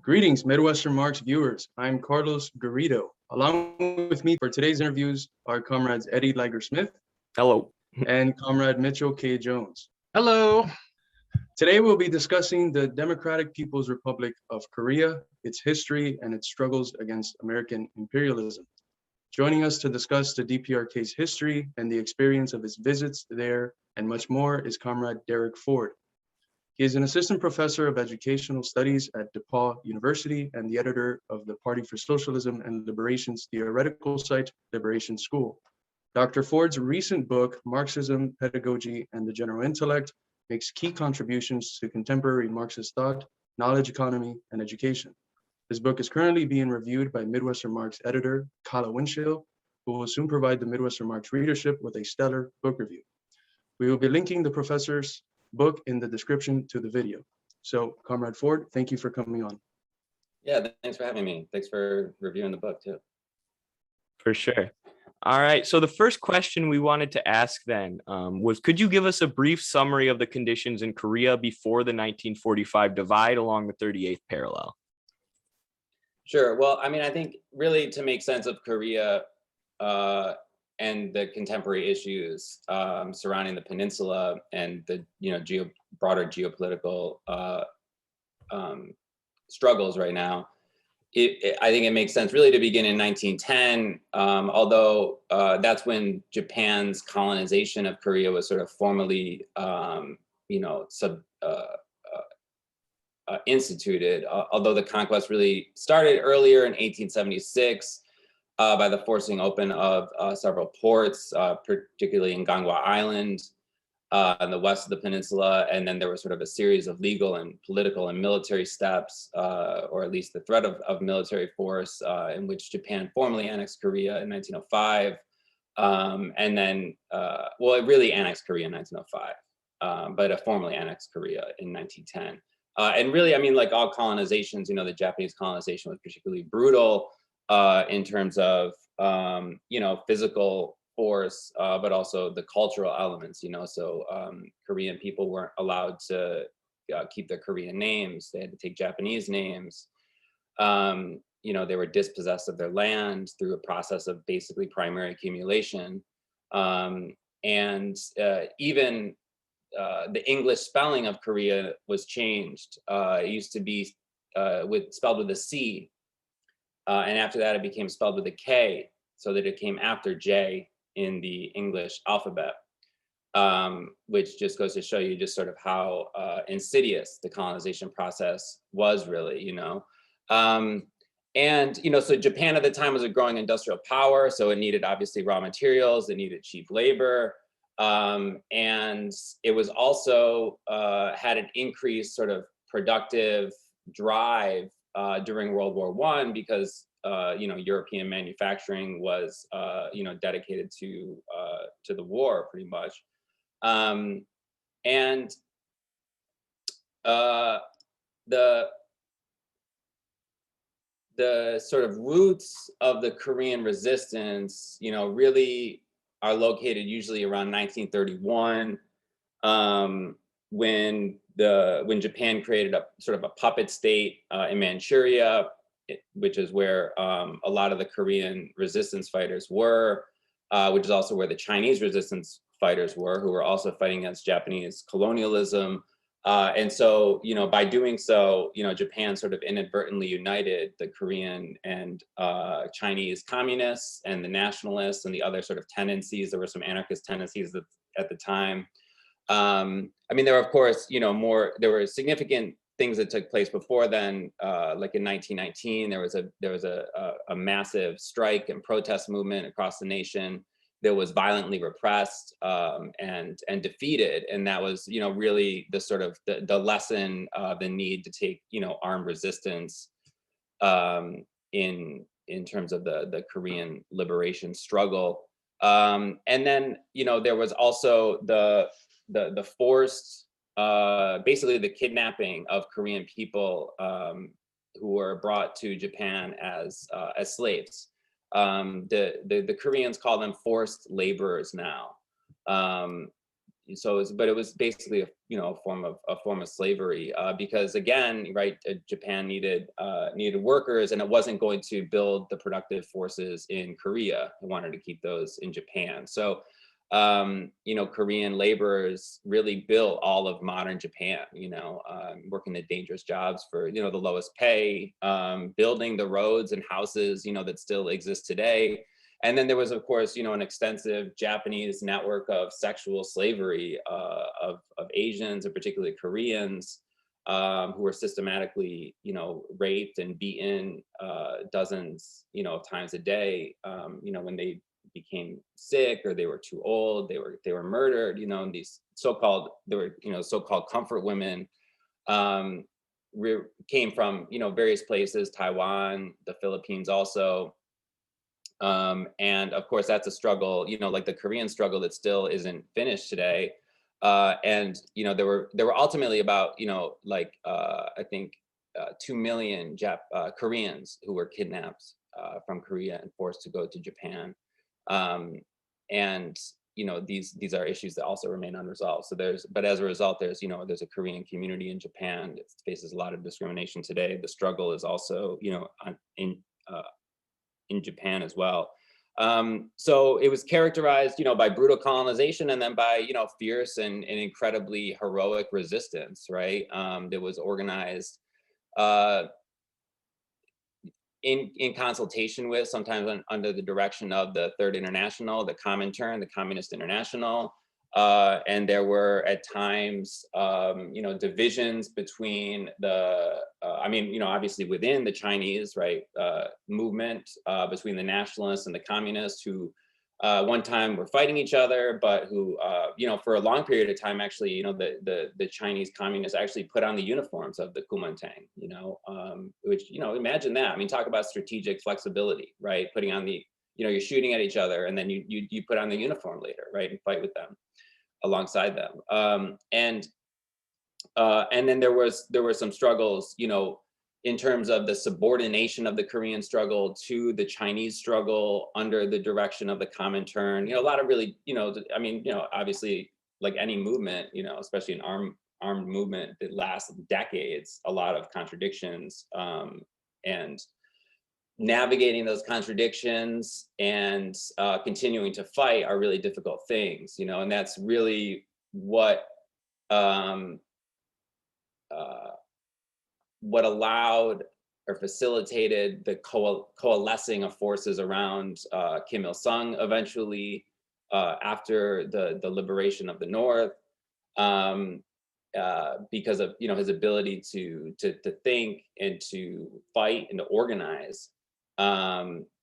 Greetings, Midwestern Marks viewers. I'm Carlos Garrido. Along with me for today's interviews are comrades Eddie Liger-Smith Hello. and comrade Mitchell K. Jones. Hello. Today we'll be discussing the Democratic People's Republic of Korea, its history, and its struggles against American imperialism. Joining us to discuss the DPRK's history and the experience of its visits there and much more is comrade Derek Ford. He is an assistant professor of educational studies at DePaul University and the editor of the Party for Socialism and Liberation's theoretical site, Liberation School. Dr. Ford's recent book, Marxism, Pedagogy, and the General Intellect, makes key contributions to contemporary Marxist thought, knowledge economy, and education. This book is currently being reviewed by Midwestern Marx editor Kala Winchell, who will soon provide the Midwestern Marx readership with a stellar book review. We will be linking the professor's book in the description to the video. So, Comrade Ford, thank you for coming on. Yeah, thanks for having me. Thanks for reviewing the book too. For sure. All right. So the first question we wanted to ask then was, could you give us a brief summary of the conditions in Korea before the 1945 divide along the 38th parallel? Sure. Well, I mean, I think really to make sense of Korea and the contemporary issues surrounding the peninsula and the broader geopolitical struggles right now, I think it makes sense really to begin in 1910, although that's when Japan's colonization of Korea was sort of formally, instituted, although the conquest really started earlier in 1876 by the forcing open of several ports, particularly in Ganghwa Island, in the west of the peninsula, and then there was sort of a series of legal and political and military steps, or at least the threat of military force, in which Japan formally annexed Korea in 1905, and then, well, it really annexed Korea in 1905, but it formally annexed Korea in 1910. And really, I mean, like all colonizations, the Japanese colonization was particularly brutal in terms of, physical force, but also the cultural elements, so Korean people weren't allowed to keep their Korean names. They had to take Japanese names. They were dispossessed of their land through a process of basically primary accumulation. And even the English spelling of Korea was changed. It used to be spelled with a C. And after that, it became spelled with a K, so that it came after J in the English alphabet, which just goes to show you just sort of how insidious the colonization process was really, so Japan at the time was a growing industrial power, so it needed obviously raw materials, it needed cheap labor, and it was also had an increased sort of productive drive during World War I because European manufacturing was dedicated to the war pretty much, and the sort of roots of the Korean resistance, really are located usually around 1931, when Japan created a sort of a puppet state in Manchuria, which is where a lot of the Korean resistance fighters were, which is also where the Chinese resistance fighters were, who were also fighting against Japanese colonialism. And so, by doing so, Japan sort of inadvertently united the Korean and Chinese communists and the nationalists and the other sort of tendencies. There were some anarchist tendencies at the time. I mean, there were, of course, there were significant things that took place before then, like in 1919, there was a massive strike and protest movement across the nation that was violently repressed and defeated, and that was really the sort of the lesson of the need to take armed resistance in terms of the Korean liberation struggle, and then there was also the forced basically the kidnapping of Korean people who were brought to Japan as slaves. The Koreans call them forced laborers now. but it was basically a form of slavery, because again, right, Japan needed workers, and it wasn't going to build the productive forces in Korea. It wanted to keep those in Japan. So Korean laborers really built all of modern Japan, working the dangerous jobs for, the lowest pay, building the roads and houses, that still exist today. And then there was, of course, an extensive Japanese network of sexual slavery of Asians, and particularly Koreans, who were systematically, raped and beaten dozens, of times a day, when they became sick or they were too old, they were murdered, and these so-called comfort women came from, various places, Taiwan, the Philippines also. And of course, that's a struggle, like the Korean struggle that still isn't finished today. And there were ultimately about, I think 2 million Koreans who were kidnapped from Korea and forced to go to Japan. And these are issues that also remain unresolved. So but as a result, there's a Korean community in Japan that faces a lot of discrimination today. The struggle is also in Japan as well. So it was characterized, by brutal colonization, and then by, fierce and incredibly heroic resistance, right? That was organized in consultation with, sometimes under the direction of the Third International, the Comintern, the Communist International. And there were at times, divisions between obviously within the Chinese, right, movement, between the nationalists and the communists, who one time were fighting each other, but who, for a long period of time, actually, the Chinese communists actually put on the uniforms of the Kuomintang, which, imagine that. I mean, talk about strategic flexibility, right? Putting on the, you're shooting at each other, and then you put on the uniform later, right, and fight with them alongside them. And then there were some struggles, in terms of the subordination of the Korean struggle to the Chinese struggle under the direction of the Comintern. A lot of really, obviously, like any movement, especially an armed movement that lasts decades, a lot of contradictions, and navigating those contradictions and continuing to fight are really difficult things, and that's really what allowed or facilitated the coalescing of forces around Kim Il-sung eventually, after the liberation of the North, because of his ability to think and to fight and to organize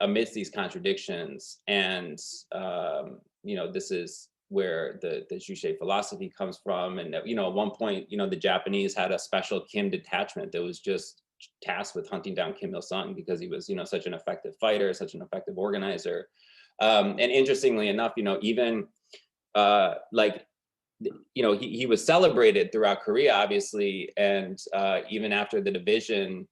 amidst these contradictions. And this is where the Juche philosophy comes from. And at one point, the Japanese had a special Kim detachment that was just tasked with hunting down Kim Il-sung, because he was such an effective fighter, such an effective organizer. And interestingly enough, even he was celebrated throughout Korea, obviously, and even after the division,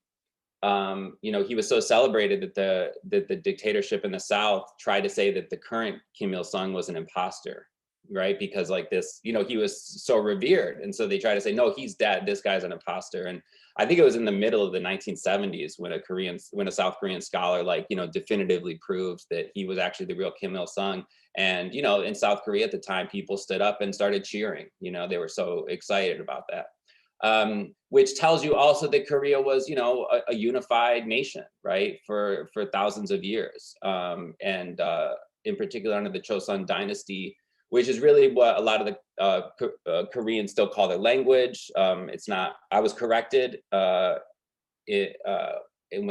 he was so celebrated that the dictatorship in the South tried to say that the current Kim Il-sung was an imposter, right? Because like this, he was so revered, and so they try to say, no, he's dead, this guy's an imposter. And I think it was in the middle of the 1970s when a South Korean scholar definitively proved that he was actually the real Kim Il-sung. And in South Korea at the time, people stood up and started cheering. They were so excited about that. Which tells you also that Korea was, a unified nation, right, for thousands of years, and in particular under the Chosun dynasty, which is really what a lot of the Koreans still call their language. It's not. I was corrected when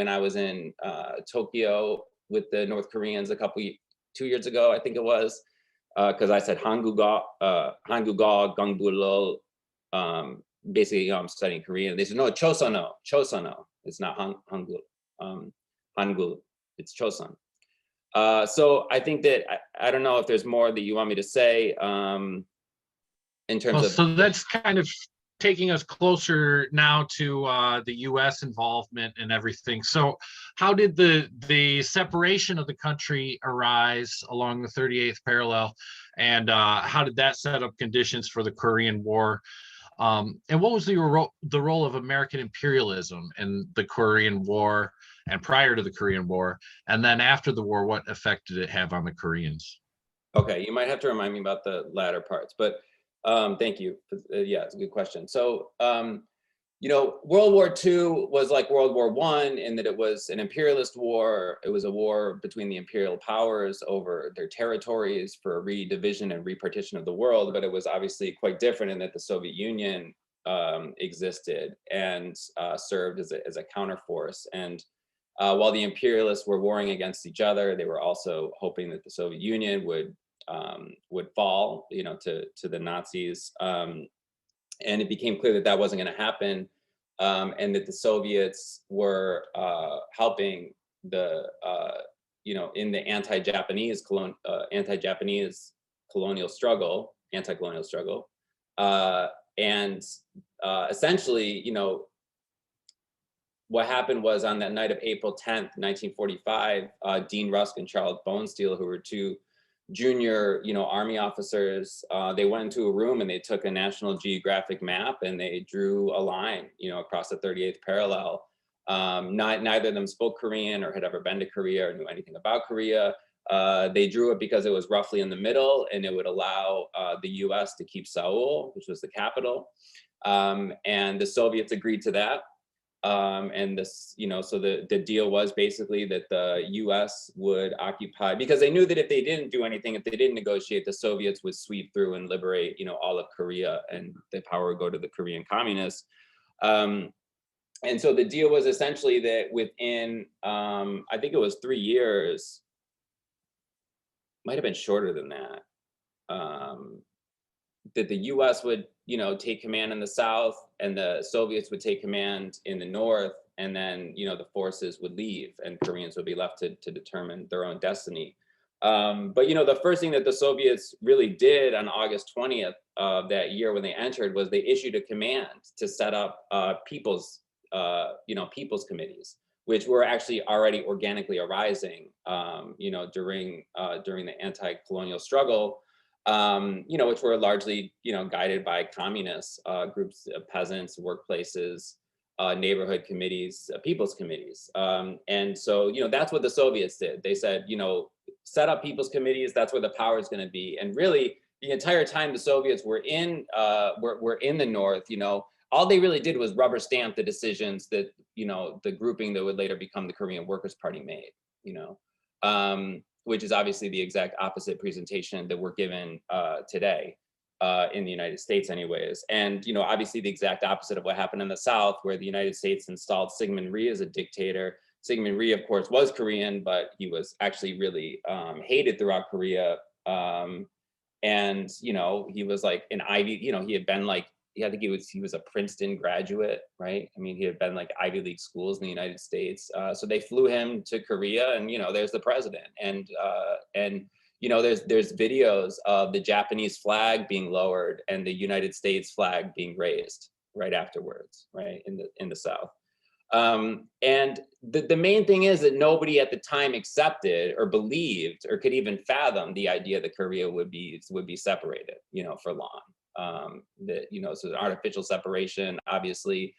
I was in Tokyo with the North Koreans 2 years ago, I think it was, because I said Hanguga Gangbulol. Basically, I'm studying Korean. They said, no, Chosono. It's not Hangul. Hangul, it's Chosun. So I think that, I don't know if there's more that you want me to say in terms of. So that's kind of taking us closer now to the U.S. involvement and everything. So how did the separation of the country arise along the 38th parallel? And how did that set up conditions for the Korean War? And what was the role of American imperialism in the Korean War and prior to the Korean War? And then after the war, what effect did it have on the Koreans? Okay, you might have to remind me about the latter parts, but thank you. Yeah, it's a good question. So, World War II was like World War I in that it was an imperialist war. It was a war between the imperial powers over their territories for a redivision and repartition of the world, but it was obviously quite different in that the Soviet Union existed and served as a counterforce. And while the imperialists were warring against each other, they were also hoping that the Soviet Union would fall, to the Nazis. And it became clear that that wasn't going to happen, and that the Soviets were helping the, in the anti-Japanese colonial struggle, and essentially, what happened was on that night of April 10th, 1945, Dean Rusk and Charles Bonesteel, who were two junior, Army officers, they went into a room and they took a National Geographic map and they drew a line, across the 38th parallel. Neither of them spoke Korean or had ever been to Korea or knew anything about Korea. They drew it because it was roughly in the middle and it would allow the US to keep Seoul, which was the capital. And the Soviets agreed to that. And this, so the deal was basically that the US would occupy, because they knew that if they didn't do anything, if they didn't negotiate, the Soviets would sweep through and liberate, all of Korea, and the power would go to the Korean communists. And so the deal was essentially that within, I think it was 3 years, might have been shorter than that, that the US would, take command in the South and the Soviets would take command in the North, and then, the forces would leave and Koreans would be left to determine their own destiny. But, the first thing that the Soviets really did on August 20th of that year when they entered was they issued a command to set up people's committees, which were actually already organically arising, during the anti-colonial struggle. Which were largely, guided by communist groups of peasants, workplaces, neighborhood committees, people's committees. And so, that's what the Soviets did. They said, set up people's committees. That's where the power is going to be. And really, the entire time the Soviets were in the North, all they really did was rubber stamp the decisions that, the grouping that would later become the Korean Workers' Party made, which is obviously the exact opposite presentation that we're given today in the United States anyways. And, obviously the exact opposite of what happened in the South, where the United States installed Syngman Rhee as a dictator. Syngman Rhee, of course, was Korean, but he was actually really hated throughout Korea. And, he was like an Ivy, he had been like, I think he was a Princeton graduate, right? I mean, he had been like Ivy League schools in the United States. So they flew him to Korea, and there's the president, and there's videos of the Japanese flag being lowered and the United States flag being raised right afterwards, right in the South. And the main thing is that nobody at the time accepted or believed or could even fathom the idea that Korea would be separated, for long. So an artificial separation. Obviously,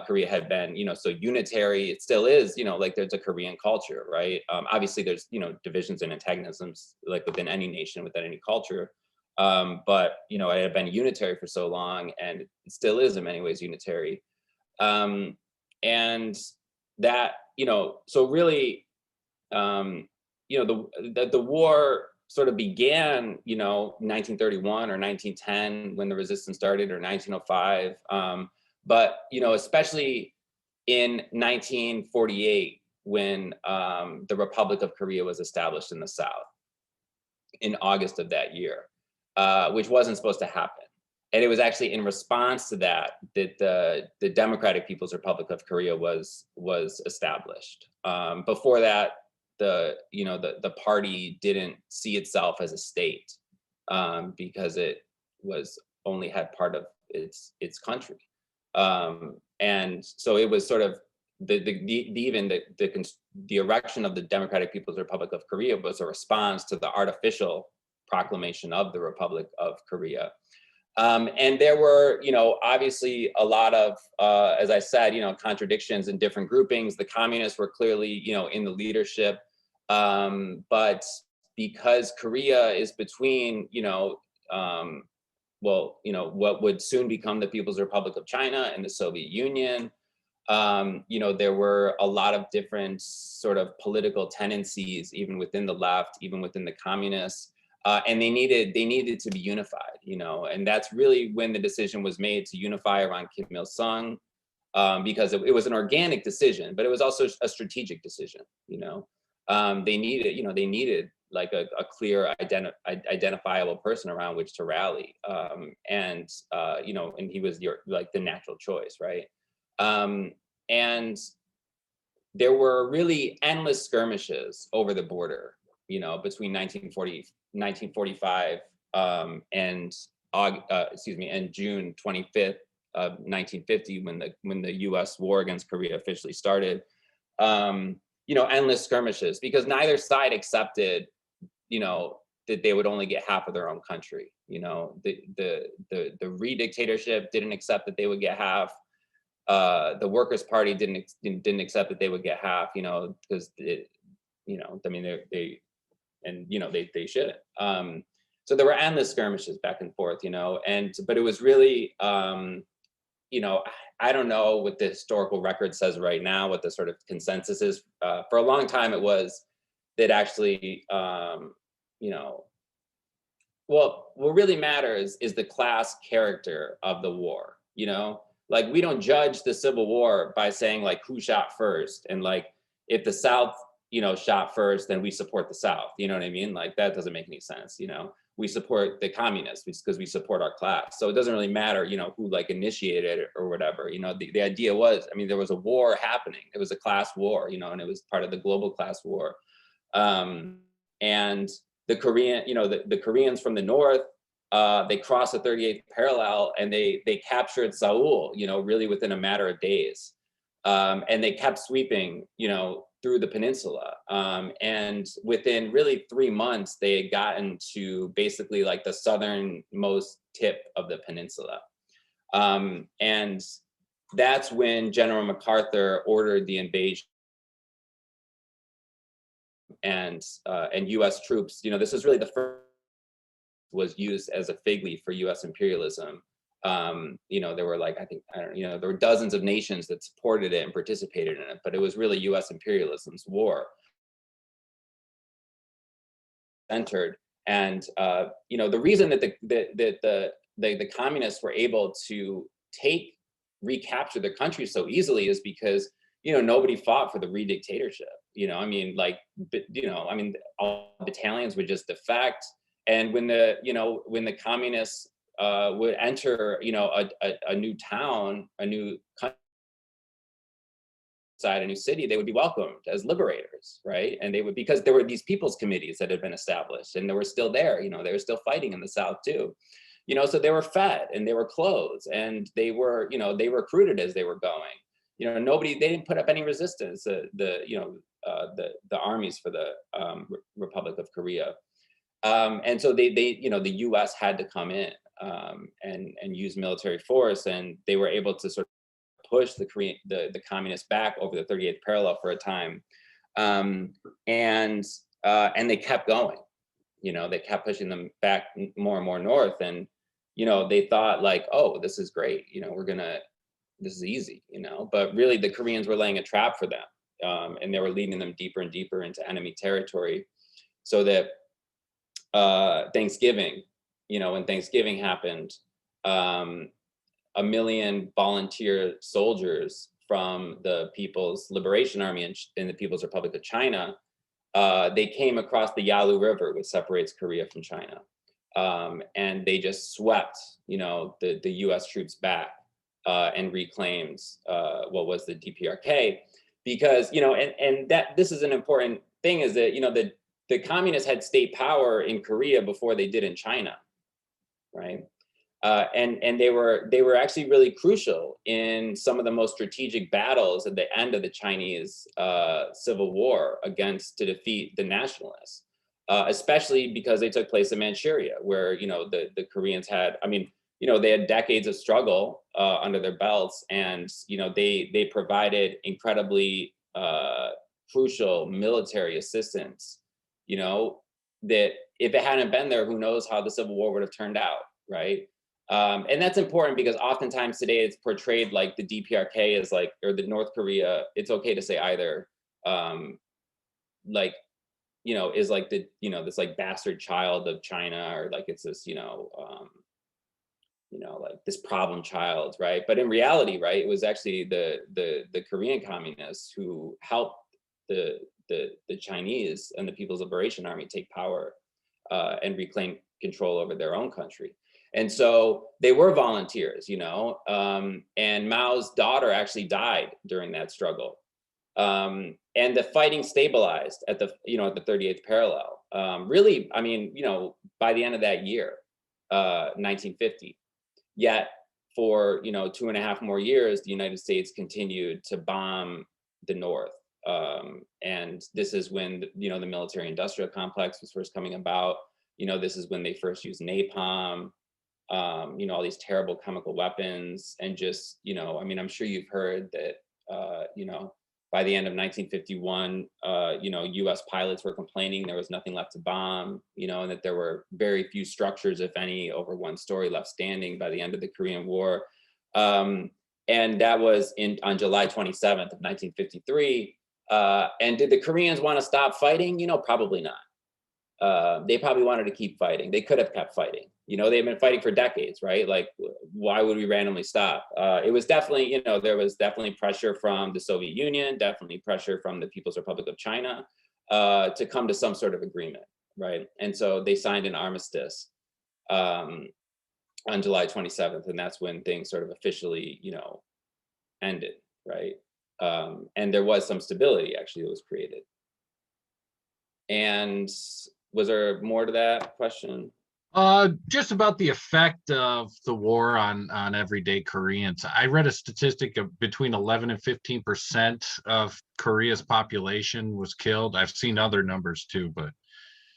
Korea had been, so unitary. It still is, like there's a Korean culture, right? Obviously, there's, divisions and antagonisms like within any nation, within any culture. But it had been unitary for so long, and it still is in many ways unitary. And that, so really, the war sort of began, 1931 or 1910 when the resistance started, or 1905. But, especially in 1948, when the Republic of Korea was established in the South in August of that year, which wasn't supposed to happen. And it was actually in response to that the Democratic People's Republic of Korea was established. Before that, the party didn't see itself as a state because it was only had part of its country, and so it was sort of the erection of the Democratic People's Republic of Korea was a response to the artificial proclamation of the Republic of Korea. And there were, obviously a lot of, as I said, contradictions in different groupings. The communists were clearly, in the leadership, but because Korea is between, what would soon become the People's Republic of China and the Soviet Union, there were a lot of different sort of political tendencies, even within the left, even within the communists. And they needed to be unified, and that's really when the decision was made to unify around Kim Il-sung, because it was an organic decision, but it was also a strategic decision. They needed like a clear, identifiable person around which to rally, and he was the natural choice, right? And there were really endless skirmishes over the border, between 1945 and June 25th of 1950, when the U.S. war against Korea officially started. Endless skirmishes, because neither side accepted, that they would only get half of their own country. The Re-dictatorship didn't accept that they would get half. The Workers' Party didn't accept that they would get half, because they shouldn't. So there were endless skirmishes back and forth, but it was really, I don't know what the historical record says right now, what the sort of consensus is. For a long time, it was that actually, what really matters is the class character of the war, Like, we don't judge the Civil War by saying like who shot first, and like if the South, shot first, then we support the South. You know what I mean? Like, that doesn't make any sense. We support the communists because we support our class. So it doesn't really matter, who like initiated it or whatever. The idea was, there was a war happening. It was a class war, and it was part of the global class war. And the Korean, the Koreans from the north, they crossed the 38th parallel, and they captured Seoul, really within a matter of days. And they kept sweeping, through the peninsula. And within really 3 months, they had gotten to basically like the southernmost tip of the peninsula. And that's when General MacArthur ordered the invasion. And U.S. troops, this is really the first was used as a fig leaf for U.S. imperialism. There were there were dozens of nations that supported it and participated in it, but it was really U.S. imperialism's war. Entered, and the reason that the communists were able to recapture the country so easily is because nobody fought for the Re-dictatorship. All battalions would just defect. And when the communists would enter, a new town, a new country, a new city, they would be welcomed as liberators, right? And they would, because there were these people's committees that had been established, and they were still there. They were still fighting in the South too. So they were fed and they were clothed, and they were, they recruited as they were going. They didn't put up any resistance. The armies for the Republic of Korea. And so the U.S. had to come in and use military force, and they were able to sort of push the communists back over the 38th parallel for a time, and they kept going. They kept pushing them back more and more north, and they thought like, oh, this is great. This is easy. But really, the Koreans were laying a trap for them, and they were leading them deeper and deeper into enemy territory, so that Thanksgiving, when Thanksgiving happened, 1 million volunteer soldiers from the People's Liberation Army in the People's Republic of China, they came across the Yalu River, which separates Korea from China, and they just swept, the U.S. troops back and reclaimed what was the DPRK, because and that this is an important thing, is that the communists had state power in Korea before they did in China, right? And they were actually really crucial in some of the most strategic battles at the end of the Chinese Civil War to defeat the nationalists. especially because they took place in Manchuria, where, the Koreans had, they had decades of struggle under their belts, and, they provided incredibly crucial military assistance, that if it hadn't been there, who knows how the Civil War would have turned out, right? And that's important because oftentimes today it's portrayed like the DPRK is like, or the North Korea, it's okay to say either, like, is like the, this like bastard child of China, or like it's this, like this problem child, right? But in reality, right, it was actually the Korean communists who helped the Chinese and the People's Liberation Army take power and reclaim control over their own country. And so they were volunteers, and Mao's daughter actually died during that struggle. And the fighting stabilized at the 38th parallel. Really, by the end of that year, 1950. Yet for 2.5 more years, the United States continued to bomb the North. And this is when the military-industrial complex was first coming about. This is when they first used napalm. All these terrible chemical weapons, and just I'm sure you've heard that by the end of 1951, U.S. pilots were complaining there was nothing left to bomb, and that there were very few structures, if any, over one story left standing by the end of the Korean War. And that was on July 27th of 1953. And did the Koreans want to stop fighting? Probably not. They probably wanted to keep fighting. They could have kept fighting. They've been fighting for decades, right? Like, why would we randomly stop? It was definitely, there was definitely pressure from the Soviet Union, definitely pressure from the People's Republic of China to come to some sort of agreement, right? And so they signed an armistice on July 27th, and that's when things sort of officially, ended, right? And there was some stability actually that was created. And was there more to that question? Just about the effect of the war on everyday Koreans. I read a statistic of between 11 and 15% of Korea's population was killed. I've seen other numbers too, but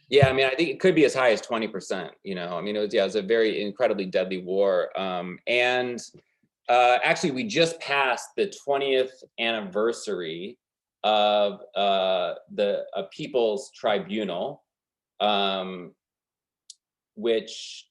yeah, I think it could be as high as 20%. It was a very incredibly deadly war. And actually, we just passed the 20th anniversary of the People's Tribunal, which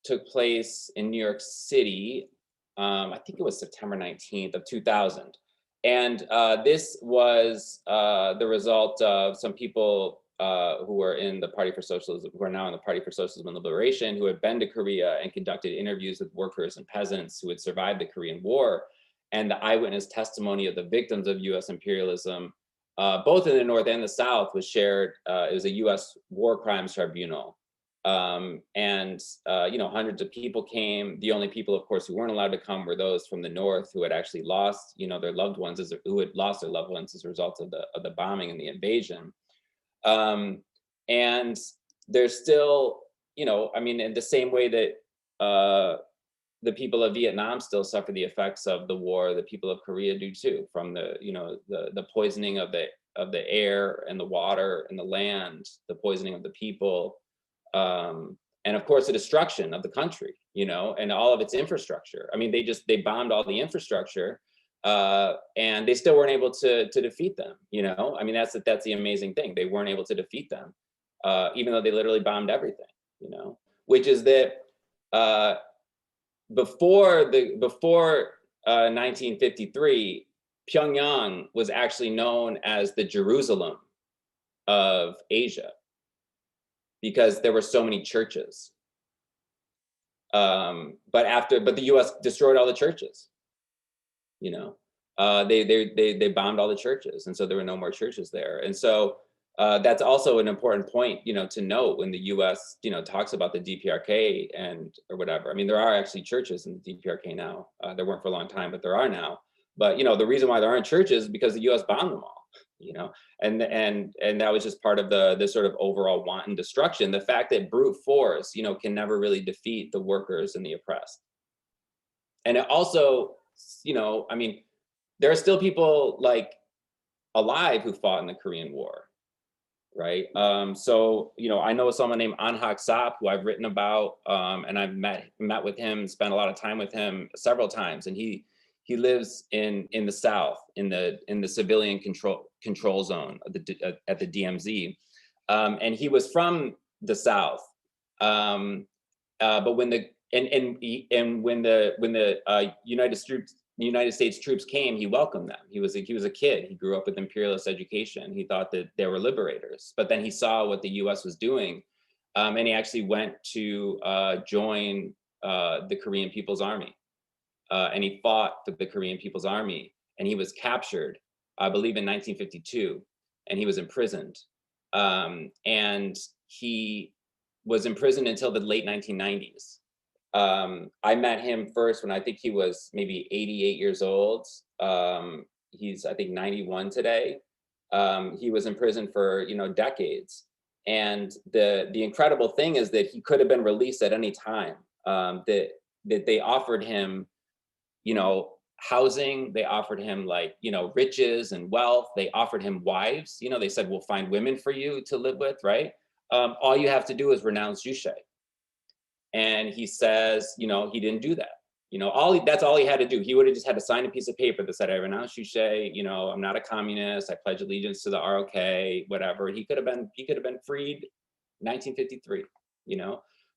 took place in New York City. I think it was September 19th of 2000. And this was the result of some people who were in the Party for Socialism, who are now in the Party for Socialism and Liberation, who had been to Korea and conducted interviews with workers and peasants who had survived the Korean War. And the eyewitness testimony of the victims of US imperialism, both in the North and the South, was shared. It was a US war crimes tribunal. Hundreds of people came. The only people, of course, who weren't allowed to come were those from the North who had actually lost, their loved ones, who had lost their loved ones as a result of the bombing and the invasion. And there's still, in the same way that the people of Vietnam still suffer the effects of the war, the people of Korea do too, from the poisoning of the air and the water and the land, the poisoning of the people. And of course, the destruction of the country, and all of its infrastructure. They bombed all the infrastructure, and they still weren't able to defeat them. That's the amazing thing. They weren't able to defeat them, even though they literally bombed everything. Which is that before 1953, Pyongyang was actually known as the Jerusalem of Asia, because there were so many churches. But the U.S. destroyed all the churches. They bombed all the churches, and so there were no more churches there. And so that's also an important point, to note when the U.S. talks about the DPRK or whatever. There are actually churches in the DPRK now. There weren't for a long time, but there are now. But the reason why there aren't churches is because the U.S. bombed them all. And that was just part of the sort of overall wanton destruction. The fact that brute force, can never really defeat the workers and the oppressed. And it also, there are still people alive who fought in the Korean War, right? So, I know someone named Anhak Sak, who I've written about, and I've met with him, spent a lot of time with him several times, and he lives in the South, in the civilian control zone at the DMZ, and he was from the South, but when the United States troops came, he welcomed them. He was a kid. He grew up with imperialist education. He thought that they were liberators, but then he saw what the U.S. was doing, and he actually went to join the Korean People's Army, and he fought for the Korean People's Army, and he was captured, I believe, in 1952, and he was imprisoned, and he was imprisoned until the late 1990s. I met him first when I think he was maybe 88 years old. He's, I think, 91 today. He was in prison for, decades. And the incredible thing is that he could have been released at any time. That they offered him, housing. They offered him riches and wealth. They offered him wives. They said, we'll find women for you to live with, right? All you have to do is renounce Juche. And he says, he didn't do that. That's all he had to do. He would have just had to sign a piece of paper that said, I renounce Juche, I'm not a communist. I pledge allegiance to the ROK, whatever. He could have been freed 1953,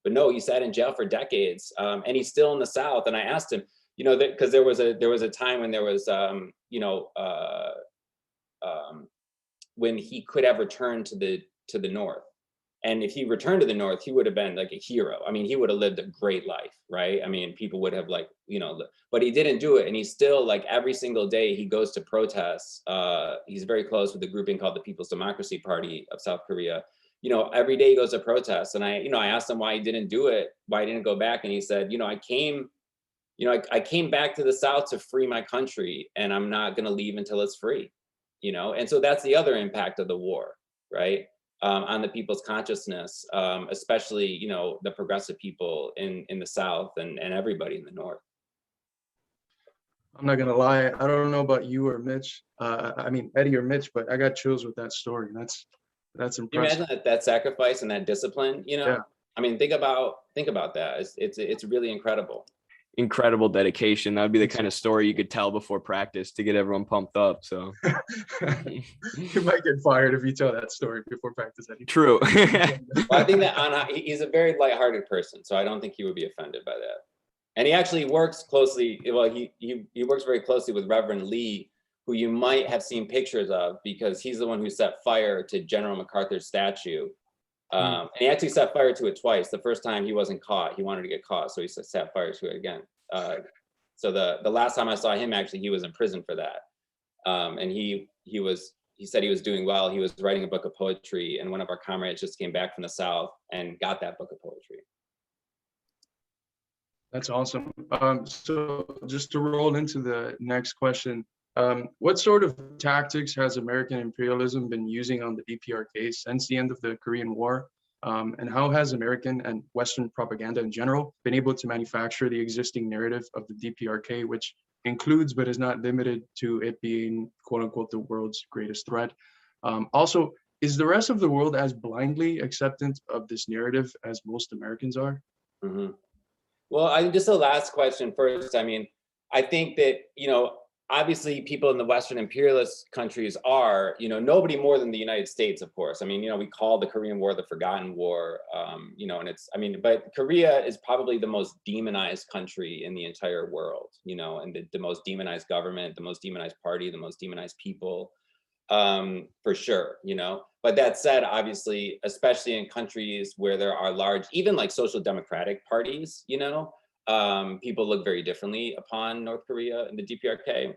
but no, he sat in jail for decades. And he's still in the South. And I asked him, because there was a time when there was, when he could have returned to the North. And if he returned to the North, he would have been like a hero. I mean, he would have lived a great life, right? I mean, people would have but he didn't do it. And he's still every single day he goes to protests. He's very close with a grouping called the People's Democracy Party of South Korea. Every day he goes to protests. And I asked him why he didn't do it, why he didn't go back. And he said, I came back to the South to free my country, and I'm not going to leave until it's free, And so that's the other impact of the war, right? On the people's consciousness, especially, the progressive people in the South and everybody in the North. I'm not gonna lie, I don't know about you or Mitch, Eddie or Mitch, but I got chills with that story. That's impressive. Imagine that sacrifice and that discipline, Yeah. I mean, think about that. It's really incredible. Incredible dedication. That would be the kind of story you could tell before practice to get everyone pumped up. So You might get fired if you tell that story before practice. Eddie. True. Well, I think that he's a very lighthearted person, so I don't think he would be offended by that. And he actually works closely. Well, he works very closely with Reverend Lee, who you might have seen pictures of, because he's the one who set fire to General MacArthur's statue. And he actually set fire to it twice. The first time he wasn't caught. He wanted to get caught, so he set fire to it again. So the last time I saw him, actually, he was in prison for that. And he said he was doing well. He was writing a book of poetry, and one of our comrades just came back from the South and got that book of poetry. That's awesome. So just to roll into the next question, what sort of tactics has American imperialism been using on the DPRK since the end of the Korean War? And how has American and Western propaganda in general been able to manufacture the existing narrative of the DPRK, which includes but is not limited to it being, quote unquote, the world's greatest threat? Also, is the rest of the world as blindly acceptant of this narrative as most Americans are? Mm-hmm. Well, just the last question first. I mean, I think that, obviously people in the Western imperialist countries are, nobody more than the United States, of course. I mean, we call the Korean War the Forgotten War, and but Korea is probably the most demonized country in the entire world, and the most demonized government, the most demonized party, the most demonized people, for sure, But that said, obviously, especially in countries where there are large, even like social democratic parties, people look very differently upon North Korea and the DPRK.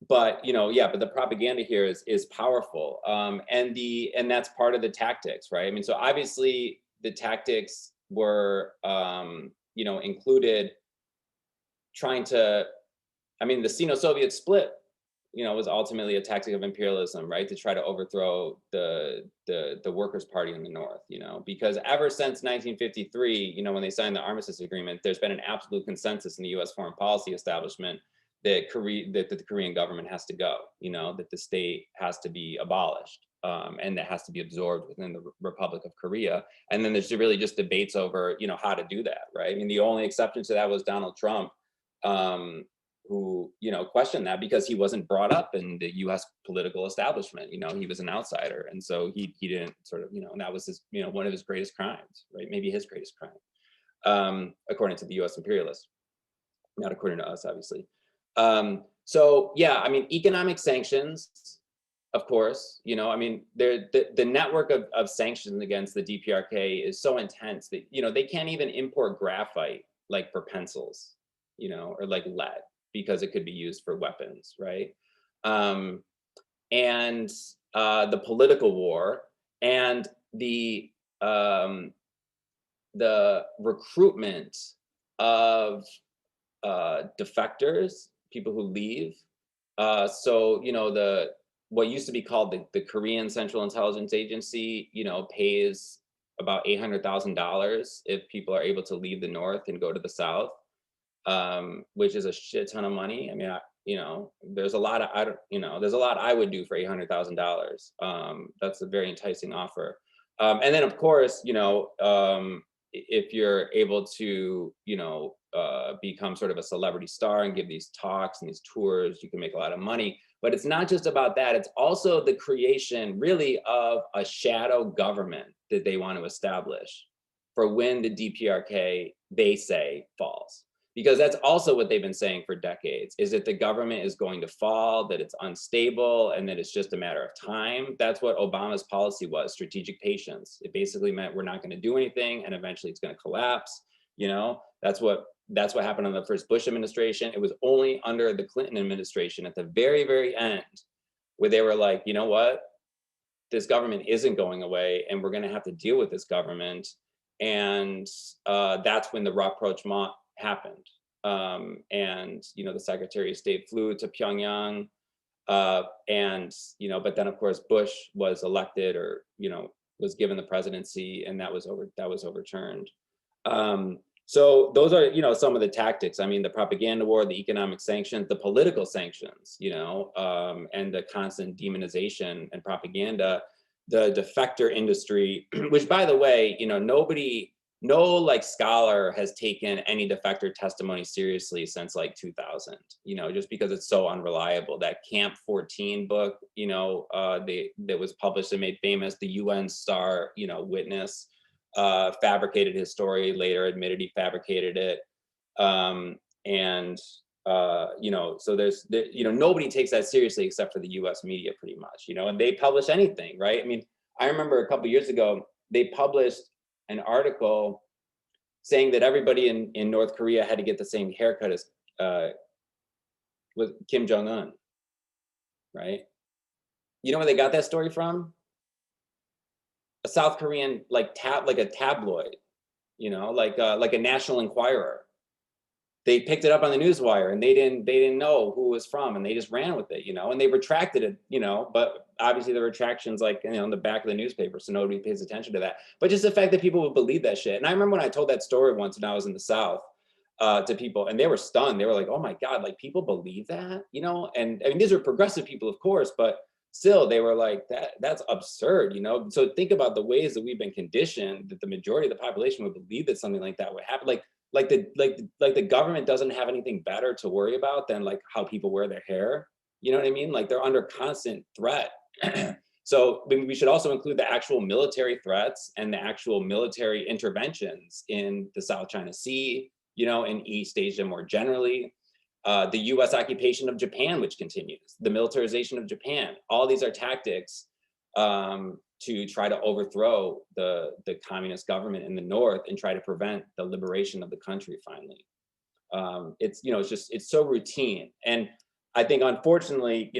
But the propaganda here is powerful, and that's part of the tactics, right? I mean, so obviously the tactics were, included trying to, the Sino-Soviet split, was ultimately a tactic of imperialism, right? To try to overthrow the Workers' Party in the North, because ever since 1953, when they signed the armistice agreement, there's been an absolute consensus in the U.S. foreign policy establishment that the Korean government has to go, that the state has to be abolished, and that has to be absorbed within the Republic of Korea. And then there's really just debates over, how to do that, right? I mean, the only exception to that was Donald Trump, who, questioned that because he wasn't brought up in the U.S. political establishment. He was an outsider, and so he didn't sort of, and that was his, one of his greatest crimes, right? Maybe his greatest crime, according to the U.S. imperialists, not according to us, obviously. So yeah, I mean, economic sanctions, of course, the network of sanctions against the DPRK is so intense that, they can't even import graphite, like for pencils, or like lead, because it could be used for weapons, right? And the political war and the recruitment of defectors, people who leave. So, what used to be called the Korean Central Intelligence Agency, pays about $800,000 if people are able to leave the North and go to the South, which is a shit ton of money. I mean, there's a lot I would do for $800,000. That's a very enticing offer. And then, of course, if you're able to, become sort of a celebrity star and give these talks and these tours, you can make a lot of money. But it's not just about that. It's also the creation, really, of a shadow government that they want to establish for when the DPRK, they say, falls. Because that's also what they've been saying for decades, is that the government is going to fall, that it's unstable, and that it's just a matter of time. That's what Obama's policy was, strategic patience. It basically meant we're not going to do anything, and eventually it's going to collapse. That's what happened on the first Bush administration. It was only under the Clinton administration at the very, very end where they were like, you know what? This government isn't going away, and we're going to have to deal with this government. And that's when the rapprochement happened. And, the Secretary of State flew to Pyongyang. And, but then, of course, Bush was elected, or, was given the presidency, and that was overturned. So those are, some of the tactics. I mean, the propaganda war, the economic sanctions, the political sanctions, and the constant demonization and propaganda, the defector industry, which, by the way, no like scholar has taken any defector testimony seriously since like 2000, just because it's so unreliable. That Camp 14 book, that was published and made famous, the UN star, witness, fabricated his story, later admitted he fabricated it. So there's, nobody takes that seriously except for the US media, pretty much, and they publish anything, right? I mean, I remember a couple of years ago, they published an article saying that everybody in North Korea had to get the same haircut as with Kim Jong-un, right? You know where they got that story from? A South Korean like a tabloid, like a National Enquirer. They picked it up on the newswire, and they didn't know who it was from, and they just ran with it, and they retracted it, but obviously the retraction's like, in the back of the newspaper, so nobody pays attention to that. But just the fact that people would believe that shit. And I remember when I told that story once when I was in the South to people, and they were stunned. They were like, oh my God, like people believe that, And I mean, these are progressive people, of course, but still they were like, that's absurd, So think about the ways that we've been conditioned that the majority of the population would believe that something like that would happen. Like the government doesn't have anything better to worry about than like how people wear their hair. You know what I mean? Like they're under constant threat. So we should also include the actual military threats and the actual military interventions in the South China Sea, in East Asia more generally. The US occupation of Japan, which continues, the militarization of Japan. All these are tactics to try to overthrow the communist government in the North and try to prevent the liberation of the country finally. It's so routine. And I think, unfortunately,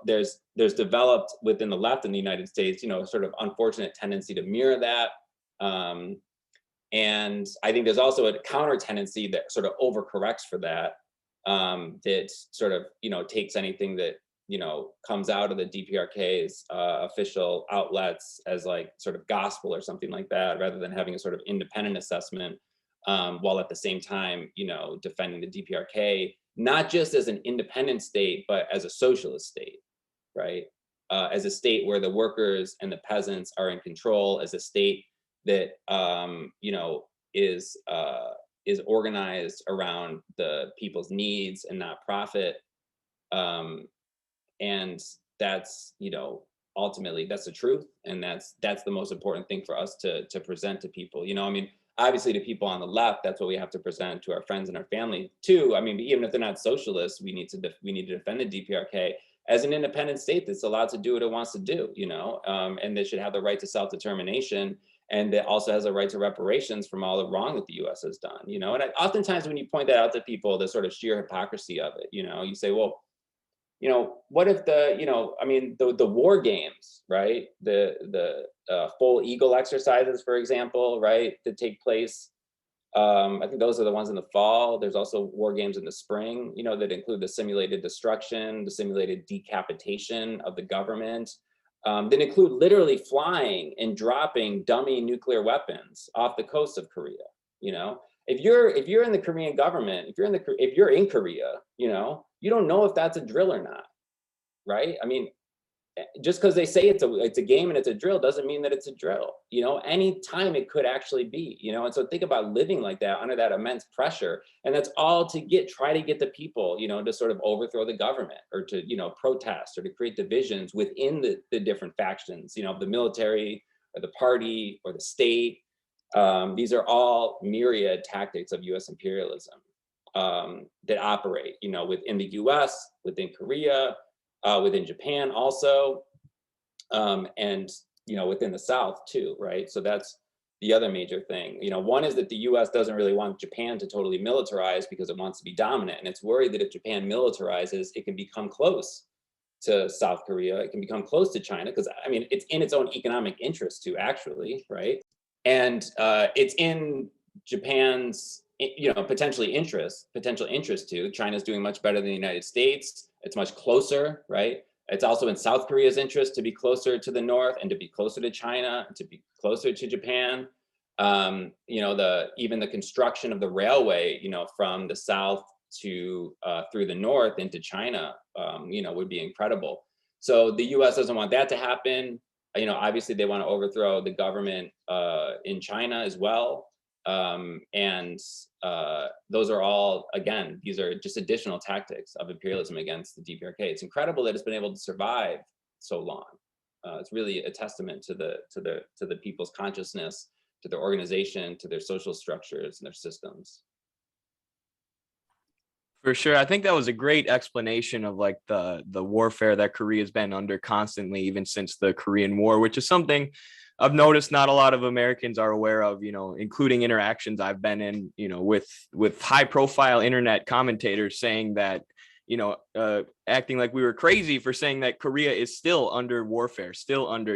there's developed within the left in the United States, sort of unfortunate tendency to mirror that. And I think there's also a counter tendency that sort of overcorrects for that, that sort of, takes anything that, comes out of the DPRK's official outlets as like sort of gospel or something like that, rather than having a sort of independent assessment while at the same time, defending the DPRK, not just as an independent state, but as a socialist state, right? As a state where the workers and the peasants are in control, as a state that is organized around the people's needs and not profit. And that's, ultimately that's the truth. And that's the most important thing for us to present to people. Obviously to people on the left, that's what we have to present to our friends and our family too. Even if they're not socialists, we need to defend the DPRK as an independent state that's allowed to do what it wants to do, and they should have the right to self-determination, and it also has a right to reparations from all the wrong that the U.S. has done, and oftentimes when you point that out to people, the sort of sheer hypocrisy of it, you say, well, what if the war games, right? The full eagle exercises, for example, right, that take place. I think those are the ones in the fall. There's also war games in the spring, that include the simulated destruction, the simulated decapitation of the government, that include literally flying and dropping dummy nuclear weapons off the coast of Korea. If you're in the Korean government, if you're in Korea, you don't know if that's a drill or not, right? Just because they say it's a game and it's a drill doesn't mean that it's a drill. Any time it could actually be. And so think about living like that under that immense pressure, and that's all to try to get the people, to sort of overthrow the government, or to protest, or to create divisions within the different factions, the military or the party or the state. These are all myriad tactics of U.S. imperialism that operate, within the U.S., within Korea, within Japan also, and within the South too, right? So that's the other major thing. One is that the U.S. doesn't really want Japan to totally militarize because it wants to be dominant, and it's worried that if Japan militarizes, it can become close to South Korea, it can become close to China, because it's in its own economic interest too, actually, right? And it's in Japan's potential interest too. China's doing much better than the United States. It's much closer, right? It's also in South Korea's interest to be closer to the north, and to be closer to China, to be closer to Japan. Even the construction of the railway, from the south to through the north into China, would be incredible. So the U.S. doesn't want that to happen. Obviously they want to overthrow the government in China as well. Those are all, again, these are just additional tactics of imperialism against the DPRK. It's incredible that it's been able to survive so long. It's really a testament to the people's consciousness, to their organization, to their social structures and their systems. For sure. I think that was a great explanation of like the warfare that Korea's been under constantly, even since the Korean War, which is something I've noticed not a lot of Americans are aware of, including interactions I've been in, with high profile internet commentators saying that, acting like we were crazy for saying that Korea is still under warfare, still under,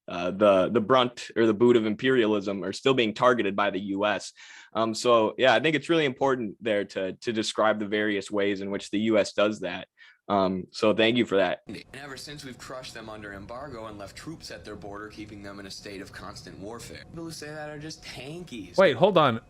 the brunt or the boot of imperialism, are still being targeted by the US. So yeah, I think it's really important there to describe the various ways in which the US does that. So thank you for that. And ever since, we've crushed them under embargo and left troops at their border, keeping them in a state of constant warfare. People who say that are just tankies. Wait, hold on.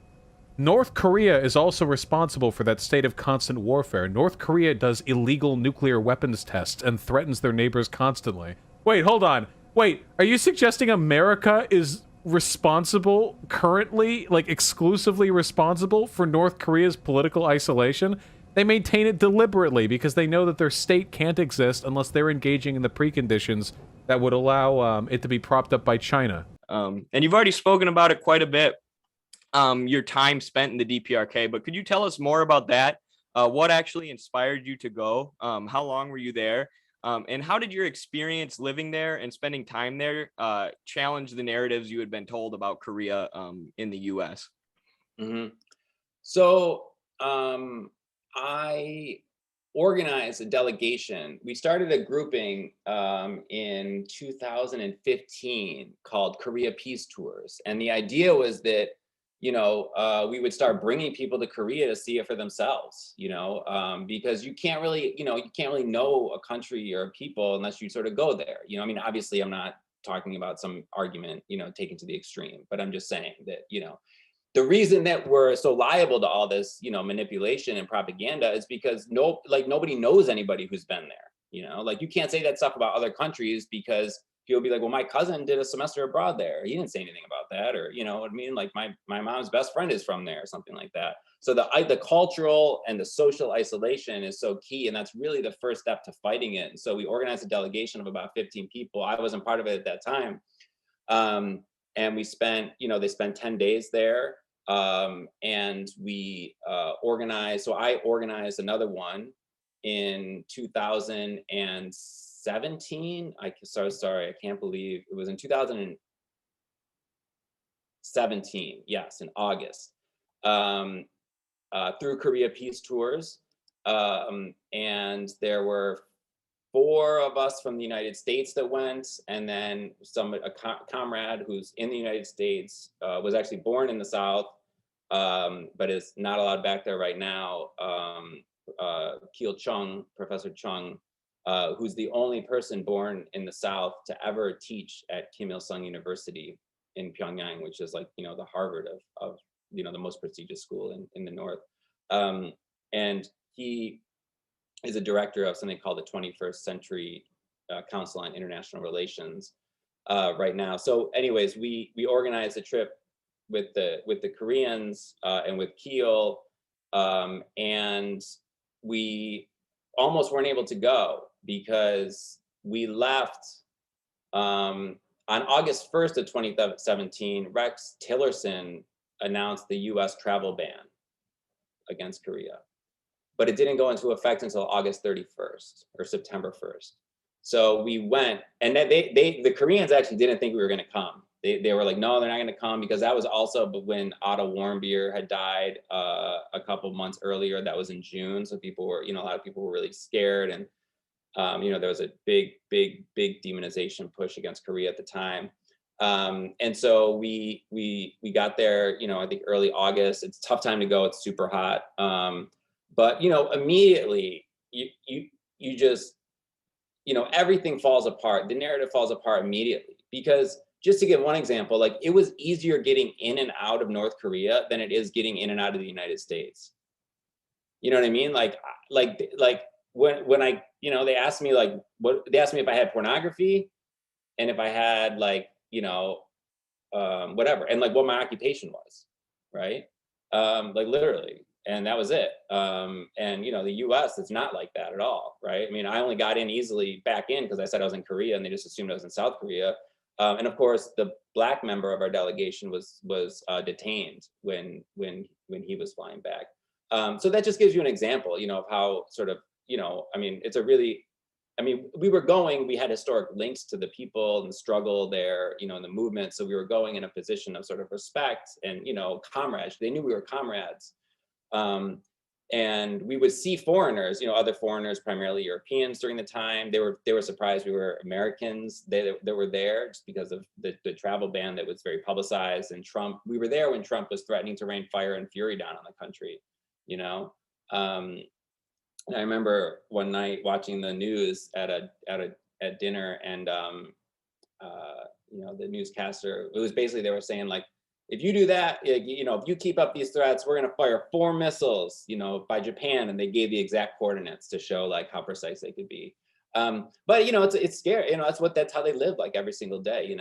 North Korea is also responsible for that state of constant warfare. North Korea does illegal nuclear weapons tests and threatens their neighbors constantly. Wait, hold on. Wait, are you suggesting America is responsible currently, like exclusively responsible for North Korea's political isolation? They maintain it deliberately because they know that their state can't exist unless they're engaging in the preconditions that would allow it to be propped up by China. And you've already spoken about it quite a bit, your time spent in the DPRK, but could you tell us more about that? What actually inspired you to go? How long were you there? And how did your experience living there and spending time there challenge the narratives you had been told about Korea in the US? Mm-hmm. So I organized a delegation. We started a grouping in 2015 called Korea Peace Tours. And the idea was that, we would start bringing people to Korea to see it for themselves, because you can't really know a country or a people unless you sort of go there. Obviously I'm not talking about some argument, taken to the extreme, but I'm just saying that, the reason that we're so liable to all this, manipulation and propaganda is because nobody knows anybody who's been there, like you can't say that stuff about other countries because people be like, well, my cousin did a semester abroad there. He didn't say anything about that. Or, you know what I mean? Like my mom's best friend is from there or something like that. So the cultural and the social isolation is so key. And that's really the first step to fighting it. And so we organized a delegation of about 15 people. I wasn't part of it at that time. And we spent, they spent 10 days there. And we organized, so I organized another one in 2017. Sorry, I can't believe it was in 2017. Yes, in August, through Korea Peace Tours. And there were 4 of us from the United States that went, and then a comrade who's in the United States, was actually born in the South, but is not allowed back there right now. Keel Chung, Professor Chung, who's the only person born in the South to ever teach at Kim Il-sung University in Pyongyang, which is like, the Harvard of the most prestigious school in the North. And he is a director of something called the 21st Century Council on International Relations right now. So anyways, we organized a trip with the Koreans and with Keel, and we almost weren't able to go because we left on August 1st of 2017. Rex Tillerson announced the US travel ban against Korea, but it didn't go into effect until August 31st or September 1st. So we went, and the Koreans actually didn't think we were gonna come. They were like, no, they're not gonna come, because that was also when Otto Warmbier had died a couple months earlier. That was in June. So people were, a lot of people were really scared. And, there was a big demonization push against Korea at the time. And so we got there, I think early August. It's a tough time to go. It's super hot. But, immediately you just, everything falls apart. The narrative falls apart immediately, because just to give one example, like it was easier getting in and out of North Korea than it is getting in and out of the United States. You know what I mean? Like when I, they asked me they asked me if I had pornography and if I had whatever, and like what my occupation was, right? Like literally, and that was it. And the US, it's not like that at all, right? I mean, I only got in easily back in because I said I was in Korea and they just assumed I was in South Korea. And of course, the Black member of our delegation was detained when he was flying back. So that just gives you an example, of how sort of, I mean, we were going, we had historic links to the people and the struggle there, and the movement. So we were going in a position of sort of respect and, comrades. They knew we were comrades. And we would see foreigners, other foreigners, primarily Europeans during the time. They were surprised we were Americans. They were there just because of the travel ban that was very publicized. And Trump, we were there when Trump was threatening to rain fire and fury down on the country, And I remember one night watching the news at dinner, and the newscaster, it was basically, they were saying like, if you do that, if you keep up these threats, we're going to fire 4 missiles, by Japan. And they gave the exact coordinates to show like how precise they could be. But, it's scary. That's how they live like every single day,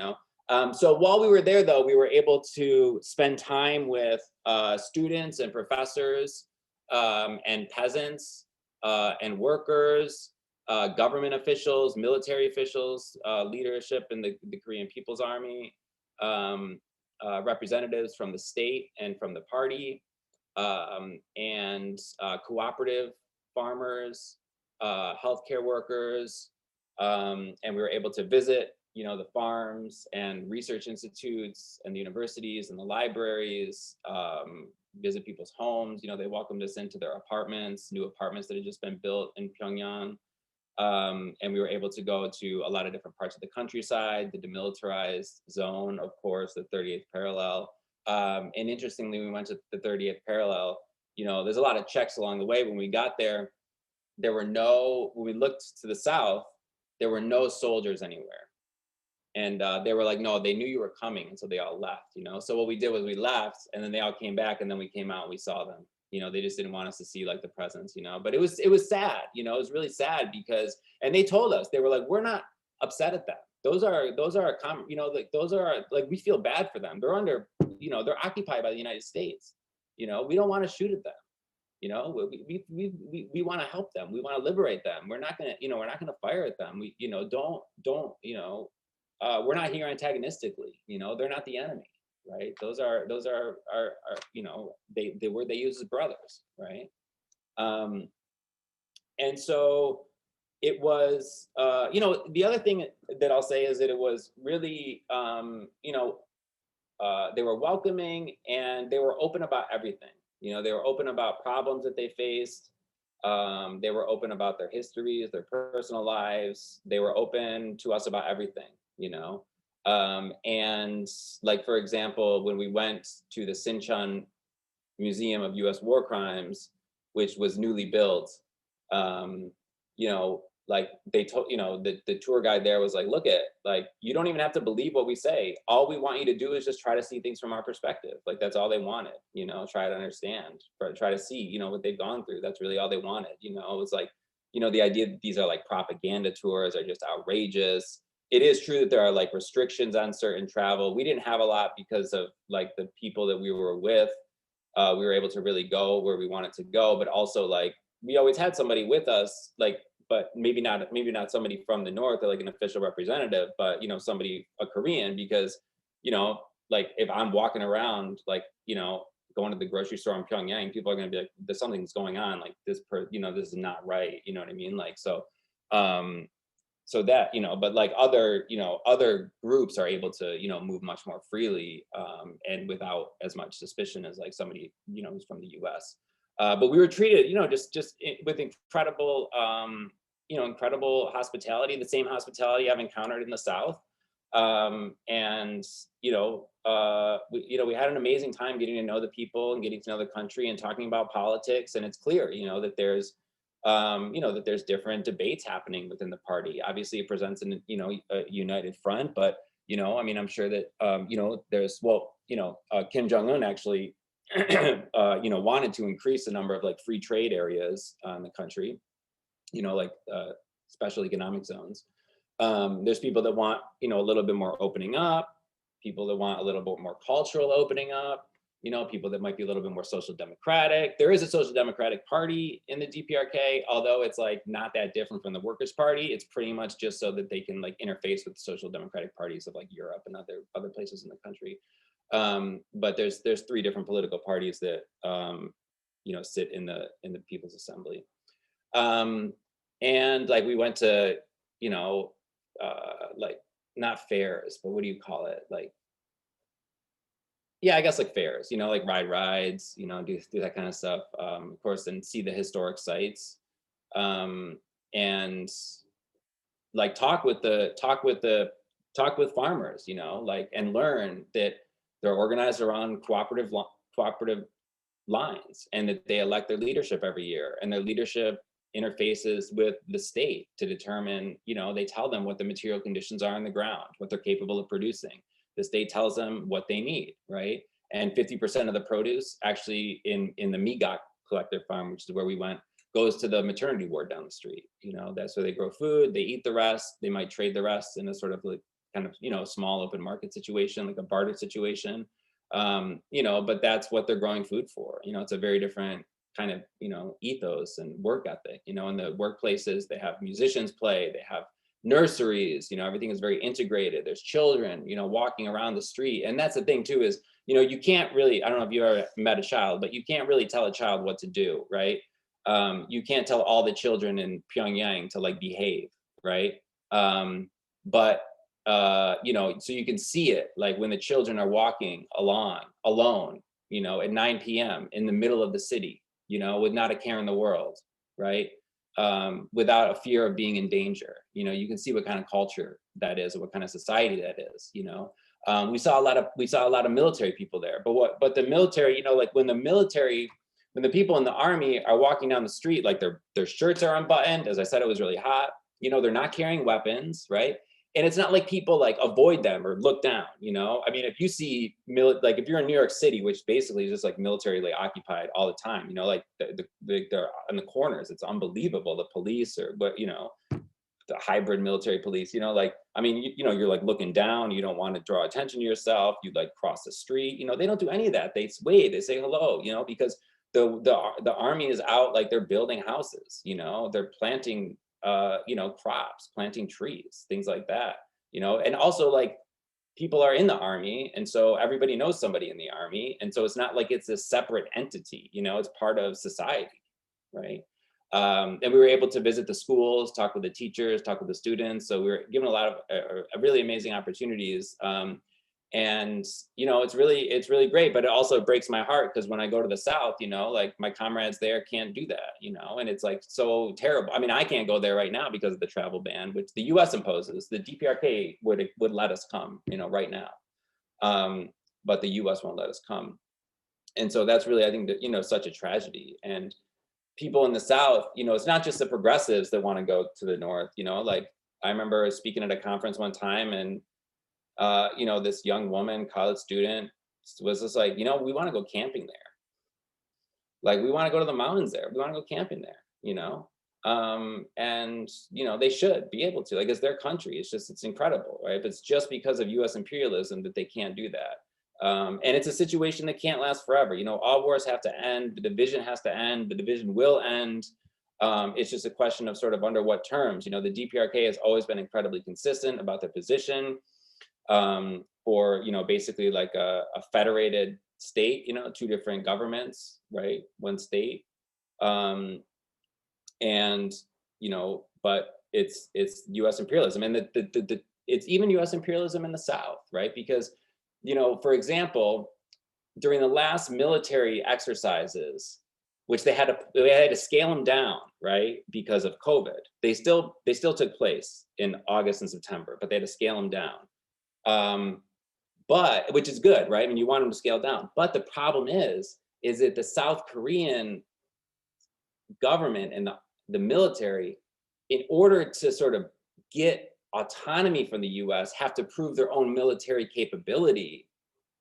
So while we were there, though, we were able to spend time with students and professors and peasants and workers, government officials, military officials, leadership in the Korean People's Army, representatives from the state and from the party, and cooperative farmers, healthcare workers, and we were able to visit, the farms and research institutes and the universities and the libraries, visit people's homes. They welcomed us into their apartments, new apartments that had just been built in Pyongyang. And we were able to go to a lot of different parts of the countryside, the demilitarized zone, of course, the 38th parallel. And interestingly, we went to the 38th parallel. There's a lot of checks along the way. When we got there, when we looked to the south, there were no soldiers anywhere. And they were like, no, they knew you were coming, and so they all left, you know. So what we did was we left, and then they all came back, and then we came out and we saw them. You know, they just didn't want us to see like the presence, you know. But it was sad, you know. It was really sad because, and they told us, they were like, we're not upset at them. Those are you know, like those are like, we feel bad for them. They're under, you know, they're occupied by the United States. You know, we don't want to shoot at them. You know, we want to help them. We want to liberate them. We're not gonna, you know, we're not gonna fire at them. We, you know, don't, you know, we're not here antagonistically. You know, they're not the enemy, right? Those are you know, they use as brothers, right? And so it was, you know, the other thing that I'll say is that it was really, you know, they were welcoming and they were open about everything. You know, they were open about problems that they faced. They were open about their histories, their personal lives. They were open to us about everything, you know. And like, for example, when we went to the Sinchon Museum of US War Crimes, which was newly built, you know, like they told, you know, the tour guide there was like, look at, like, you don't even have to believe what we say. All we want you to do is just try to see things from our perspective. Like, that's all they wanted, you know, try to understand, try to see, you know, what they've gone through. That's really all they wanted. You know, it was like, you know, the idea that these are like propaganda tours are just outrageous. It is true that there are like restrictions on certain travel. We didn't have a lot because of like the people that we were with. We were able to really go where we wanted to go, but also like we always had somebody with us, like, but maybe not somebody from the north or like an official representative, but, you know, somebody, a Korean, because, you know, like if I'm walking around, like, you know, going to the grocery store in Pyongyang, people are going to be like, there's something's going on, like you know, this is not right. You know what I mean? Like, so, so that, you know, but like other, you know, other groups are able to, you know, move much more freely, and without as much suspicion as like somebody, you know, who's from the US. But we were treated, you know, just with incredible, you know, incredible hospitality, the same hospitality I've encountered in the South. And, you know, we had an amazing time getting to know the people and getting to know the country and talking about politics. And it's clear, you know, that there's, you know, that there's different debates happening within the party. Obviously, it presents an, you know, a united front, but, you know, I mean, I'm sure that, you know, there's, well, you know, Kim Jong-un actually, you know, wanted to increase the number of like free trade areas in the country, you know, like special economic zones. There's people that want, you know, a little bit more opening up, people that want a little bit more cultural opening up, you know, people that might be a little bit more social democratic. There is a social democratic party in the DPRK, although it's like not that different from the Workers' Party. It's pretty much just so that they can like interface with the social democratic parties of like Europe and other places in the country. But there's 3 different political parties that you know, sit in the People's Assembly. And like we went to, you know, like not fairs, but what do you call it? Like, yeah, I guess like fairs, you know, like ride rides, you know, do that kind of stuff. Of course, and see the historic sites, and like talk with farmers, you know, like, and learn that they're organized around cooperative lines, and that they elect their leadership every year, and their leadership interfaces with the state to determine, you know, they tell them what the material conditions are on the ground, what they're capable of producing. The state tells them what they need, right? And 50% of the produce actually in the Migak collective farm, which is where we went, goes to the maternity ward down the street. You know, that's where they grow food, they eat the rest, they might trade the rest in a sort of like kind of, you know, small open market situation, like a barter situation. You know, but that's what they're growing food for. You know, it's a very different kind of, you know, ethos and work ethic. You know, in the workplaces, they have musicians play, they have nurseries, you know, everything is very integrated. There's children, you know, walking around the street. And that's the thing too, is, you know, you can't really, I don't know if you ever met a child, but you can't really tell a child what to do, right? You can't tell all the children in Pyongyang to like behave, right? But you know, so you can see it, like when the children are walking alone, you know, at 9 p.m. in the middle of the city, you know, with not a care in the world, right? Without a fear of being in danger. You know, you can see what kind of culture that is, or what kind of society that is, you know. We saw a lot of military people there, but the military, you know, like when the people in the army are walking down the street, like their shirts are unbuttoned. As I said, it was really hot. You know, they're not carrying weapons, right? and it's not like people like avoid them or look down, you know? I mean, if you see, like if you're in New York City, which basically is just like militarily occupied all the time, you know, like they're on the corners, it's unbelievable, the police or, but you know, the hybrid military police, you know, like, I mean, you know, you're like looking down, you don't want to draw attention to yourself, you like cross the street, you know, they don't do any of that. They wave, they say hello, you know, because the army is out, like they're building houses, you know, they're planting, you know, crops, planting trees, things like that, you know, and also like people are in the army. And so everybody knows somebody in the army. And so it's not like it's a separate entity, you know, it's part of society, right? And we were able to visit the schools, talk with the teachers, talk with the students. So we were given a lot of really amazing opportunities. And, you know, it's really great, but it also breaks my heart because when I go to the South, you know, like my comrades there can't do that, you know, and it's like so terrible. I mean, I can't go there right now because of the travel ban, which the US imposes. The DPRK would let us come, you know, right now. But the US won't let us come. And so that's really, I think that, you know, such a tragedy. And people in the South, you know, it's not just the progressives that want to go to the North, you know, like I remember speaking at a conference one time and, you know, this young woman, college student was just like, you know, we want to go camping there. Like, we want to go to the mountains there. We want to go camping there, you know? And, you know, they should be able to, like, it's their country. It's just, it's incredible, right? But it's just because of US imperialism that they can't do that. And it's a situation that can't last forever. You know, all wars have to end. The division has to end. The division will end. It's just a question of sort of under what terms. You know, the DPRK has always been incredibly consistent about their position for, you know, basically like a federated state, you know, two different governments, right? One state. And, you know, but it's US imperialism, and it's even US imperialism in the South, right? Because, you know, for example, during the last military exercises, which they had to scale them down, right, because of COVID. They still took place in August and September, but they had to scale them down. But which is good, right? I mean, you want them to scale down. But the problem is that the South Korean government and the military, in order to sort of get autonomy from the US, have to prove their own military capability,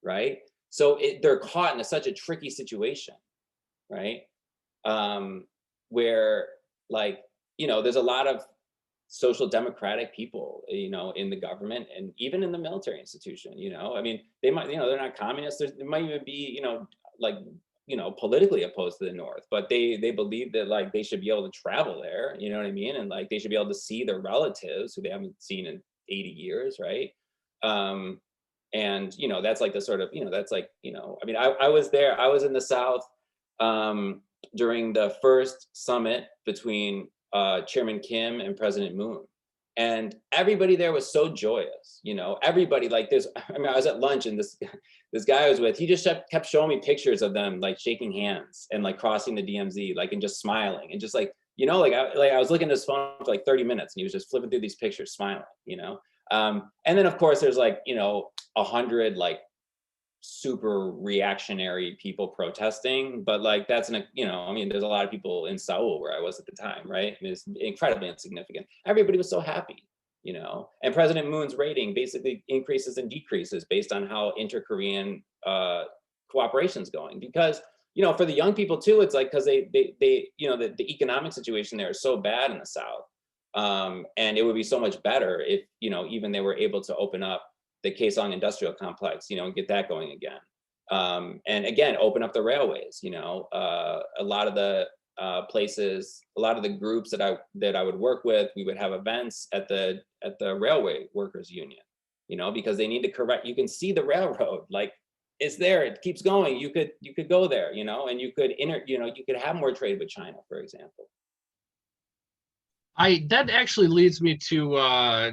right? So they're caught in such a tricky situation, right? Where, like, you know, there's a lot of social democratic people, you know, in the government and even in the military institution, you know, I mean, they might, you know, they're not communists. They might even be, you know, like, you know, politically opposed to the North, but they believe that like they should be able to travel there, you know what I mean? And like they should be able to see their relatives who they haven't seen in 80 years, right? And, you know, that's like the sort of, you know, that's like, you know, I mean, I was there, I was in the South during the first summit between Chairman Kim and President Moon. And everybody there was so joyous, you know, everybody, like I mean, I was at lunch and this guy I was with, he just kept showing me pictures of them like shaking hands and like crossing the DMZ, like, and just smiling and just like, you know, like I was looking at his phone for like 30 minutes and he was just flipping through these pictures, smiling, you know? And then of course there's like, you know, 100 like super reactionary people protesting, but like that's you know, I mean, there's a lot of people in Seoul where I was at the time, right? I mean, it's incredibly insignificant. Everybody was so happy, you know, and President Moon's rating basically increases and decreases based on how inter-Korean cooperation is going. Because, you know, for the young people too, it's like, because they you know, the economic situation there is so bad in the South, and it would be so much better if, you know, even they were able to open up the Kaesong industrial complex, you know, and get that going again. And again, open up the railways, you know, a lot of the places, a lot of the groups that I would work with, we would have events at the Railway Workers Union, you know, because they need to correct, you can see the railroad, like it's there, it keeps going. You could go there, you know, and you could you could have more trade with China, for example. That actually leads me to I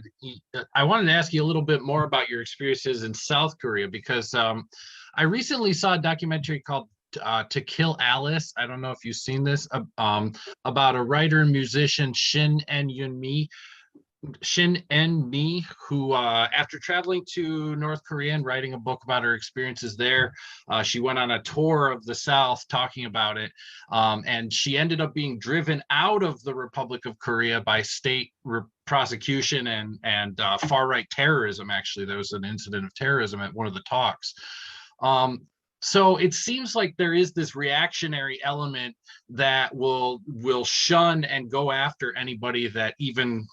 wanted to ask you a little bit more about your experiences in South Korea, because I recently saw a documentary called To Kill Alice. I don't know if you've seen this, about a writer and musician, Shin and Yun Mi. Shin En Mi, who, after traveling to North Korea and writing a book about her experiences there, she went on a tour of the South talking about it. And she ended up being driven out of the Republic of Korea by state prosecution and far-right terrorism. Actually, there was an incident of terrorism at one of the talks. So it seems like there is this reactionary element that will shun and go after anybody that even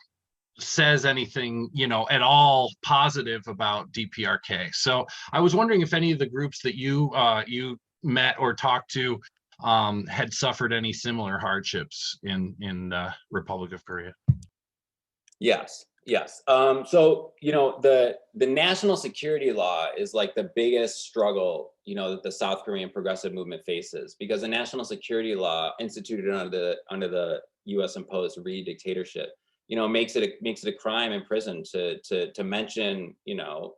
says anything, at all positive about DPRK. So I was wondering if any of the groups that you met or talked to had suffered any similar hardships in the Republic of Korea. Yes. So the national security law is like the biggest struggle that the South Korean progressive movement faces, because the national security law instituted under the U.S. imposed Reed dictatorship makes it a crime in prison to mention, to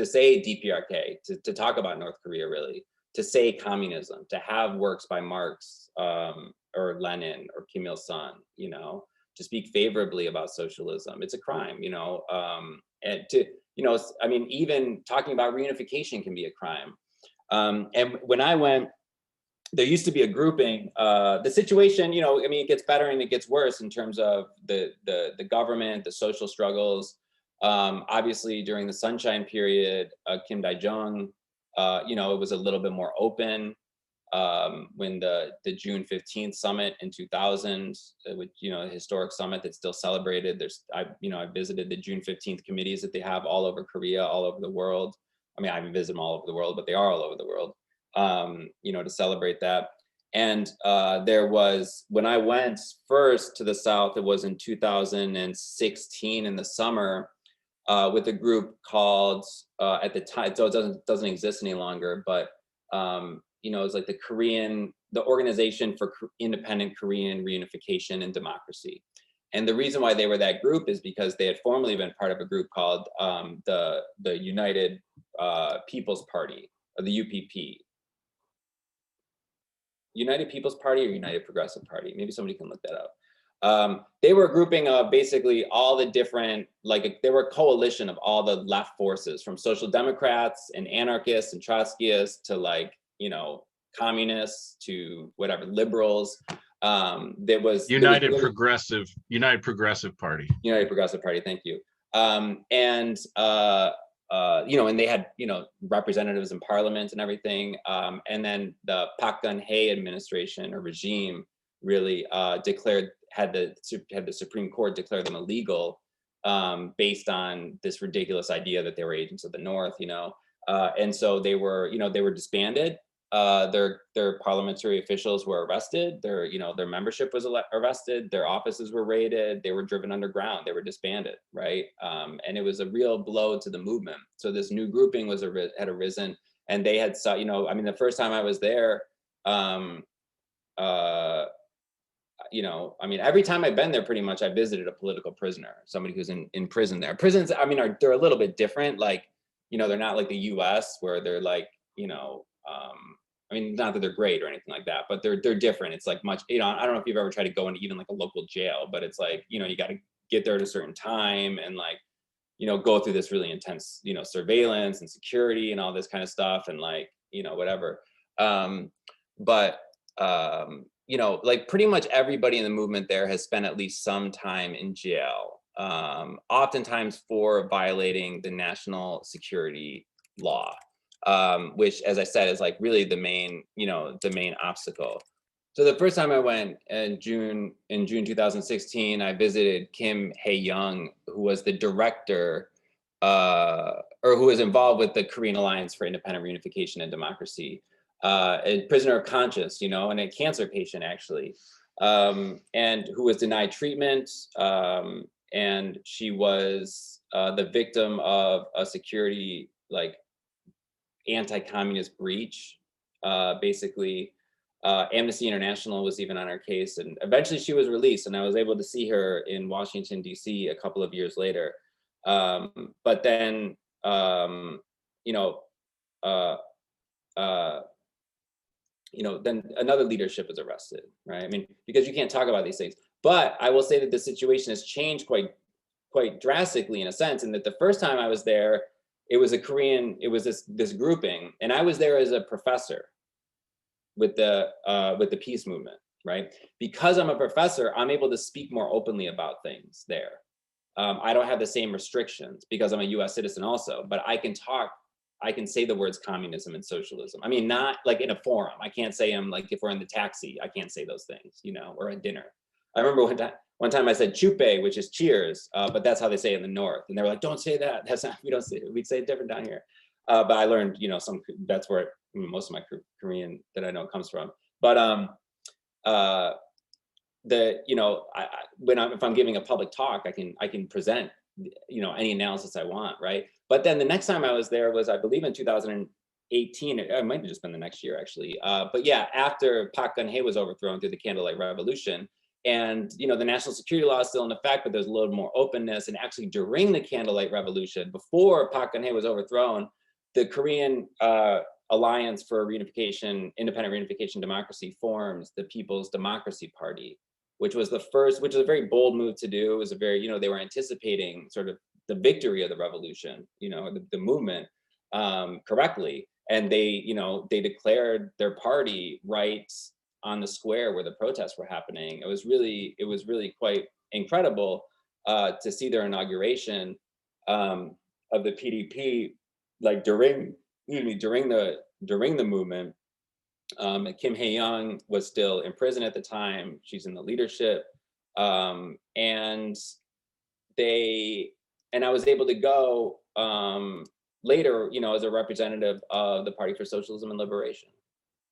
say DPRK, to talk about North Korea, really, to say communism, to have works by Marx or Lenin or Kim Il-sung, to speak favorably about socialism. It's a crime, and even talking about reunification can be a crime. And when I went, there used to be a grouping. The situation, it gets better and it gets worse in terms of the government, the social struggles. Obviously, during the Sunshine period, Kim Dae-jung, it was a little bit more open. When the June 15th summit in 2000, which a historic summit that's still celebrated. I visited the June 15th committees that they have all over Korea, all over the world. I haven't visited them all over the world, but they are all over the world. To celebrate that. And there was, when I went first to the South, it was in 2016 in the summer, with a group called, at the time, so it doesn't exist any longer, but it's like the Organization for Independent Korean Reunification and Democracy. And the reason why they were that group is because they had formerly been part of a group called the United People's Party, or the UPP. United People's Party or United Progressive Party. Maybe somebody can look that up. They were a grouping of basically all the different, they were a coalition of all the left forces, from social democrats and anarchists and Trotskyists to communists to whatever, liberals. There was United Progressive Party. United Progressive Party, thank you. And they had, representatives in parliament and everything. And then the Park Geun-hye administration or regime really had the Supreme Court declare them illegal based on this ridiculous idea that they were agents of the North, and so they were disbanded. Their parliamentary officials were arrested. Their membership was arrested. Their offices were raided. They were driven underground. They were disbanded, right? And it was a real blow to the movement. So this new grouping had arisen, and they had the first time I was there, every time I've been there, pretty much I visited a political prisoner, somebody who's in prison there. Prisons, they're a little bit different. They're not like the U.S. where they're not that they're great or anything like that, but they're different. It's much, I don't know if you've ever tried to go into even a local jail, but it's you got to get there at a certain time and go through this really intense, surveillance and security and all this kind of stuff and whatever. Pretty much everybody in the movement there has spent at least some time in jail, oftentimes for violating the national security law. Which, as I said, is really the main obstacle. So the first time I went in June 2016, I visited Kim Hae-young, who was the director, or who was involved with the Korean Alliance for Independent Reunification and Democracy, a prisoner of conscience, and a cancer patient actually, and who was denied treatment, and she was the victim of a security anti-communist breach. Basically, Amnesty International was even on her case, and eventually she was released, and I was able to see her in Washington, D.C. a couple of years later. But then, then another leadership was arrested, right? Because you can't talk about these things. But I will say that the situation has changed quite quite drastically in a sense, in that the first time I was there, it was this grouping, and I was there as a professor with the peace movement, right? Because I'm a professor, I'm able to speak more openly about things there. I don't have the same restrictions because I'm a US citizen also, but I can say the words communism and socialism. I mean, not like in a forum. I can't say them like if we're in the taxi, I can't say those things, you know, or at dinner. I remember one time I said chupe, which is cheers, but that's how they say it in the North. And they were like, don't say that. That's not, we don't say it. We'd say it different down here. But I learned, you know, that's where most of my Korean that I know comes from. But you know, if I'm giving a public talk, I can present, you know, any analysis I want, right? But then the next time I was there was, I believe, in 2018. It might have just been the next year, actually. But yeah, after Park Geun-hye was overthrown through the Candlelight Revolution, and you know, the national security law is still in effect, but there's a little more openness. And actually, during the Candlelight Revolution, before Park Geun-hye was overthrown, the Korean Alliance for Reunification, Independent Reunification Democracy forms the People's Democracy Party, which was a very bold move to do. It was a very, you know, they were anticipating sort of the victory of the revolution, you know, the movement correctly. And they, you know, they declared their party right on the square where the protests were happening. It was really quite incredible to see their inauguration of the PDP, like during the movement. Kim Hae-young was still in prison at the time. She's in the leadership. And I was able to go later, you know, as a representative of the Party for Socialism and Liberation,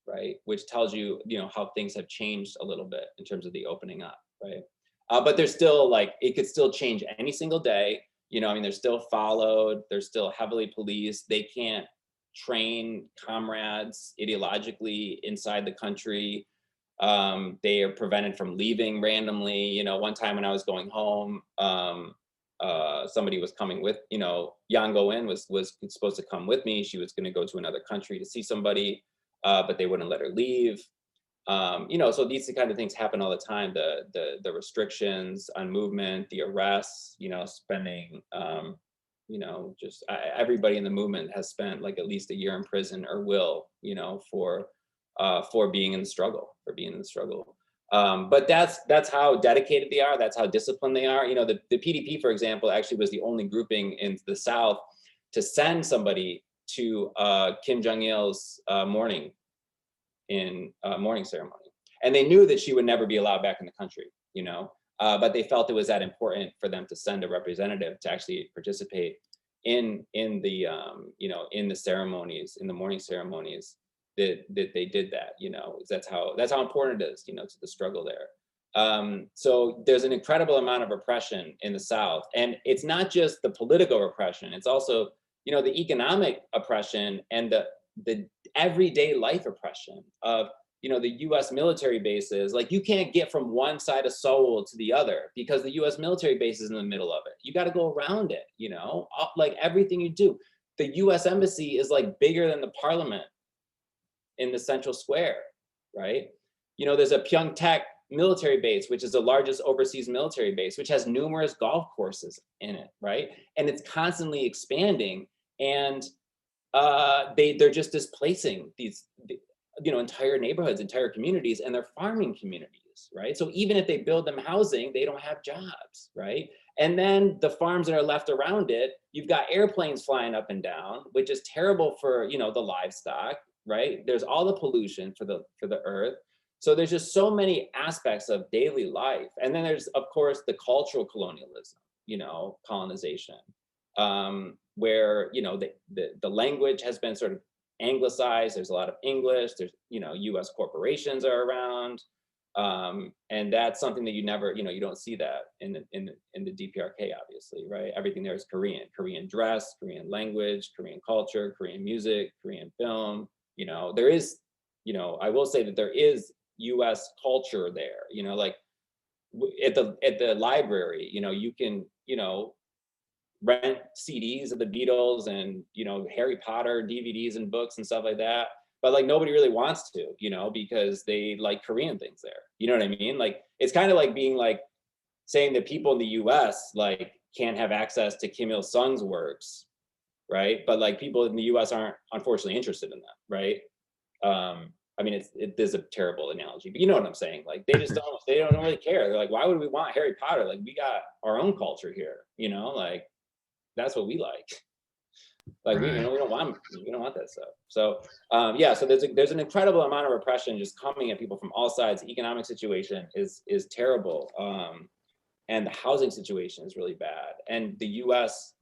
right? Which tells you, you know, how things have changed a little bit in terms of the opening up, right? But there's still, like, it could still change any single day. You know, I mean, they're still followed, they're still heavily policed. They can't train comrades ideologically inside the country. They are prevented from leaving randomly. You know, one time when I was going home, somebody was coming with, you know, Yang Go-in was supposed to come with me. She was going to go to another country to see somebody, but they wouldn't let her leave. You know, so these kind of things happen all the time. The restrictions on movement, the arrests, you know, spending, you know, just everybody in the movement has spent like at least a year in prison or will, you know, for being in the struggle, but that's how dedicated they are. That's how disciplined they are. You know, the PDP, for example, actually was the only grouping in the South to send somebody to Kim Jong-il's mourning ceremony. And they knew that she would never be allowed back in the country, you know, but they felt it was that important for them to send a representative to actually participate in the, you know, in the ceremonies, in the mourning ceremonies, that they did that, you know. That's how important it is, you know, to the struggle there. So there's an incredible amount of oppression in the South, and it's not just the political repression, it's also, you know, the economic oppression and the everyday life oppression of, you know, the US military bases. Like, you can't get from one side of Seoul to the other because the US military base is in the middle of it. You got to go around it, you know, like everything you do. The US embassy is like bigger than the parliament in the central square, right? You know, there's a Pyeongtaek military base, which is the largest overseas military base, which has numerous golf courses in it, right? And it's constantly expanding, and they're just displacing these, you know, entire neighborhoods, entire communities, and they're farming communities, right? So even if they build them housing, they don't have jobs, right? And then the farms that are left around it, you've got airplanes flying up and down, which is terrible for, you know, the livestock, right? There's all the pollution for the earth. So there's just so many aspects of daily life. And then there's, of course, the cultural colonialism, you know, colonization, where, you know, the language has been sort of anglicized. There's a lot of English. There's, you know, US corporations are around. And that's something that you never, you know, you don't see that in the DPRK, obviously, right? Everything there is Korean dress, Korean language, Korean culture, Korean music, Korean film. You know, there is, you know, I will say that there is US culture there, you know, like at the library, you know, you can, you know, rent CDs of the Beatles and, you know, Harry Potter DVDs and books and stuff like that. But like nobody really wants to, you know, because they like Korean things there. You know what I mean? Like, it's kind of like being like saying that people in the US like can't have access to Kim Il-sung's works, right? But like people in the US aren't unfortunately interested in that, right? I mean, it is a terrible analogy, but you know what I'm saying? Like they don't really care. They're like, why would we want Harry Potter? Like we got our own culture here, you know, like that's what we like. Like we don't want that stuff. So yeah, so there's an incredible amount of repression just coming at people from all sides. The economic situation is terrible. And the housing situation is really bad. And the US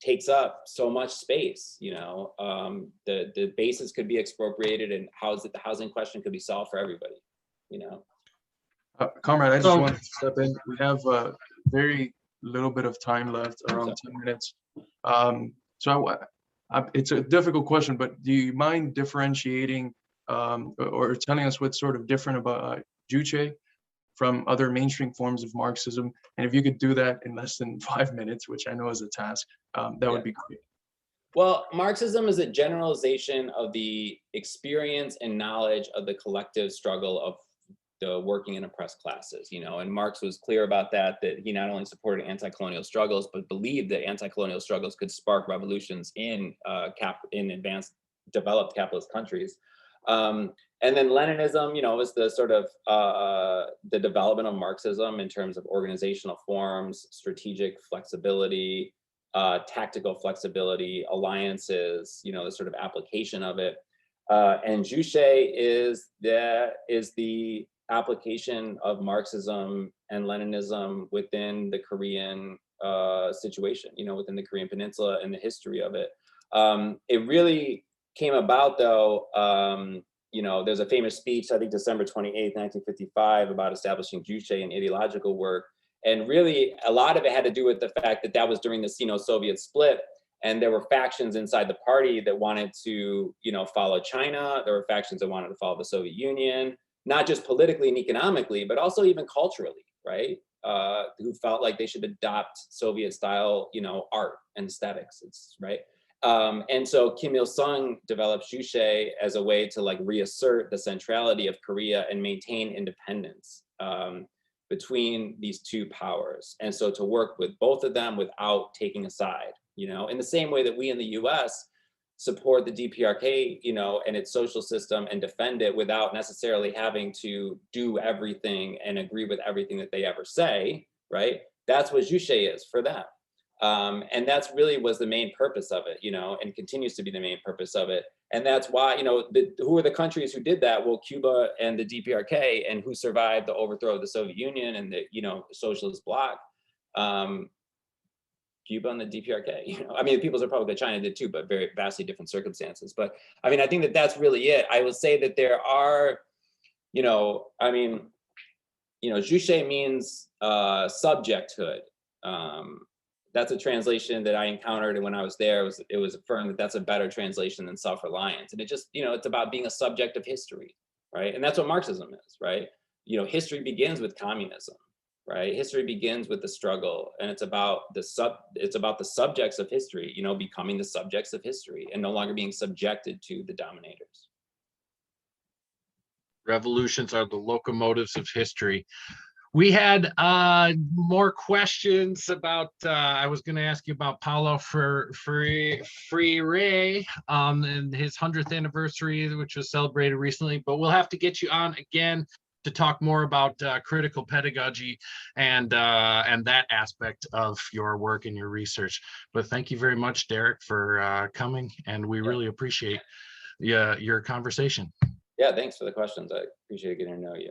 takes up so much space, you know. The bases could be expropriated and the housing question could be solved for everybody, you know. Comrade, I just wanted to step in. We have very little bit of time left, around 10 minutes. It's a difficult question, but do you mind differentiating or telling us what's sort of different about Juche from other mainstream forms of Marxism? And if you could do that in less than 5 minutes, which I know is a task, that would be great. Well, Marxism is a generalization of the experience and knowledge of the collective struggle of the working and oppressed classes, you know, and Marx was clear about that he not only supported anti-colonial struggles, but believed that anti-colonial struggles could spark revolutions in advanced developed capitalist countries. And then Leninism, you know, was the sort of the development of Marxism in terms of organizational forms, strategic flexibility, tactical flexibility, alliances, you know, the sort of application of it. And Juche is the application of Marxism and Leninism within the Korean situation, you know, within the Korean Peninsula and the history of it. It really came about though, you know, there's a famous speech, I think December 28th, 1955, about establishing Juche in ideological work. And really a lot of it had to do with the fact that was during the Sino-Soviet split. And there were factions inside the party that wanted to, you know, follow China. There were factions that wanted to follow the Soviet Union, not just politically and economically, but also even culturally, right? Who felt like they should adopt Soviet style, you know, art and aesthetics, right? And so Kim Il-sung developed Juche as a way to like reassert the centrality of Korea and maintain independence between these two powers. And so to work with both of them without taking a side, you know, in the same way that we in the US support the DPRK, you know, and its social system and defend it without necessarily having to do everything and agree with everything that they ever say, right? That's what Juche is for them. And that's really was the main purpose of it, you know, and continues to be the main purpose of it. And that's why, you know, who are the countries who did that? Well, Cuba and the DPRK, and who survived the overthrow of the Soviet Union and the, you know, socialist bloc. Cuba and the DPRK, you know, I mean, the People's Republic of China did too, but very vastly different circumstances. But I mean, I think that that's really it. I would say that there are, you know, I mean, you know, Juche means subjecthood. That's a translation that I encountered, and when I was there, it was affirmed that that's a better translation than self-reliance. And it just, you know, it's about being a subject of history, right? And that's what Marxism is, right? You know, history begins with communism, right? History begins with the struggle, and it's about the subjects of history, you know, becoming the subjects of history and no longer being subjected to the dominators. Revolutions are the locomotives of history. We had more questions about, I was going to ask you about Paulo Freire and his 100th anniversary, which was celebrated recently, but we'll have to get you on again to talk more about critical pedagogy and that aspect of your work and your research. But thank you very much, Derek, for coming, and we really appreciate your conversation. Yeah, thanks for the questions. I appreciate getting to know you.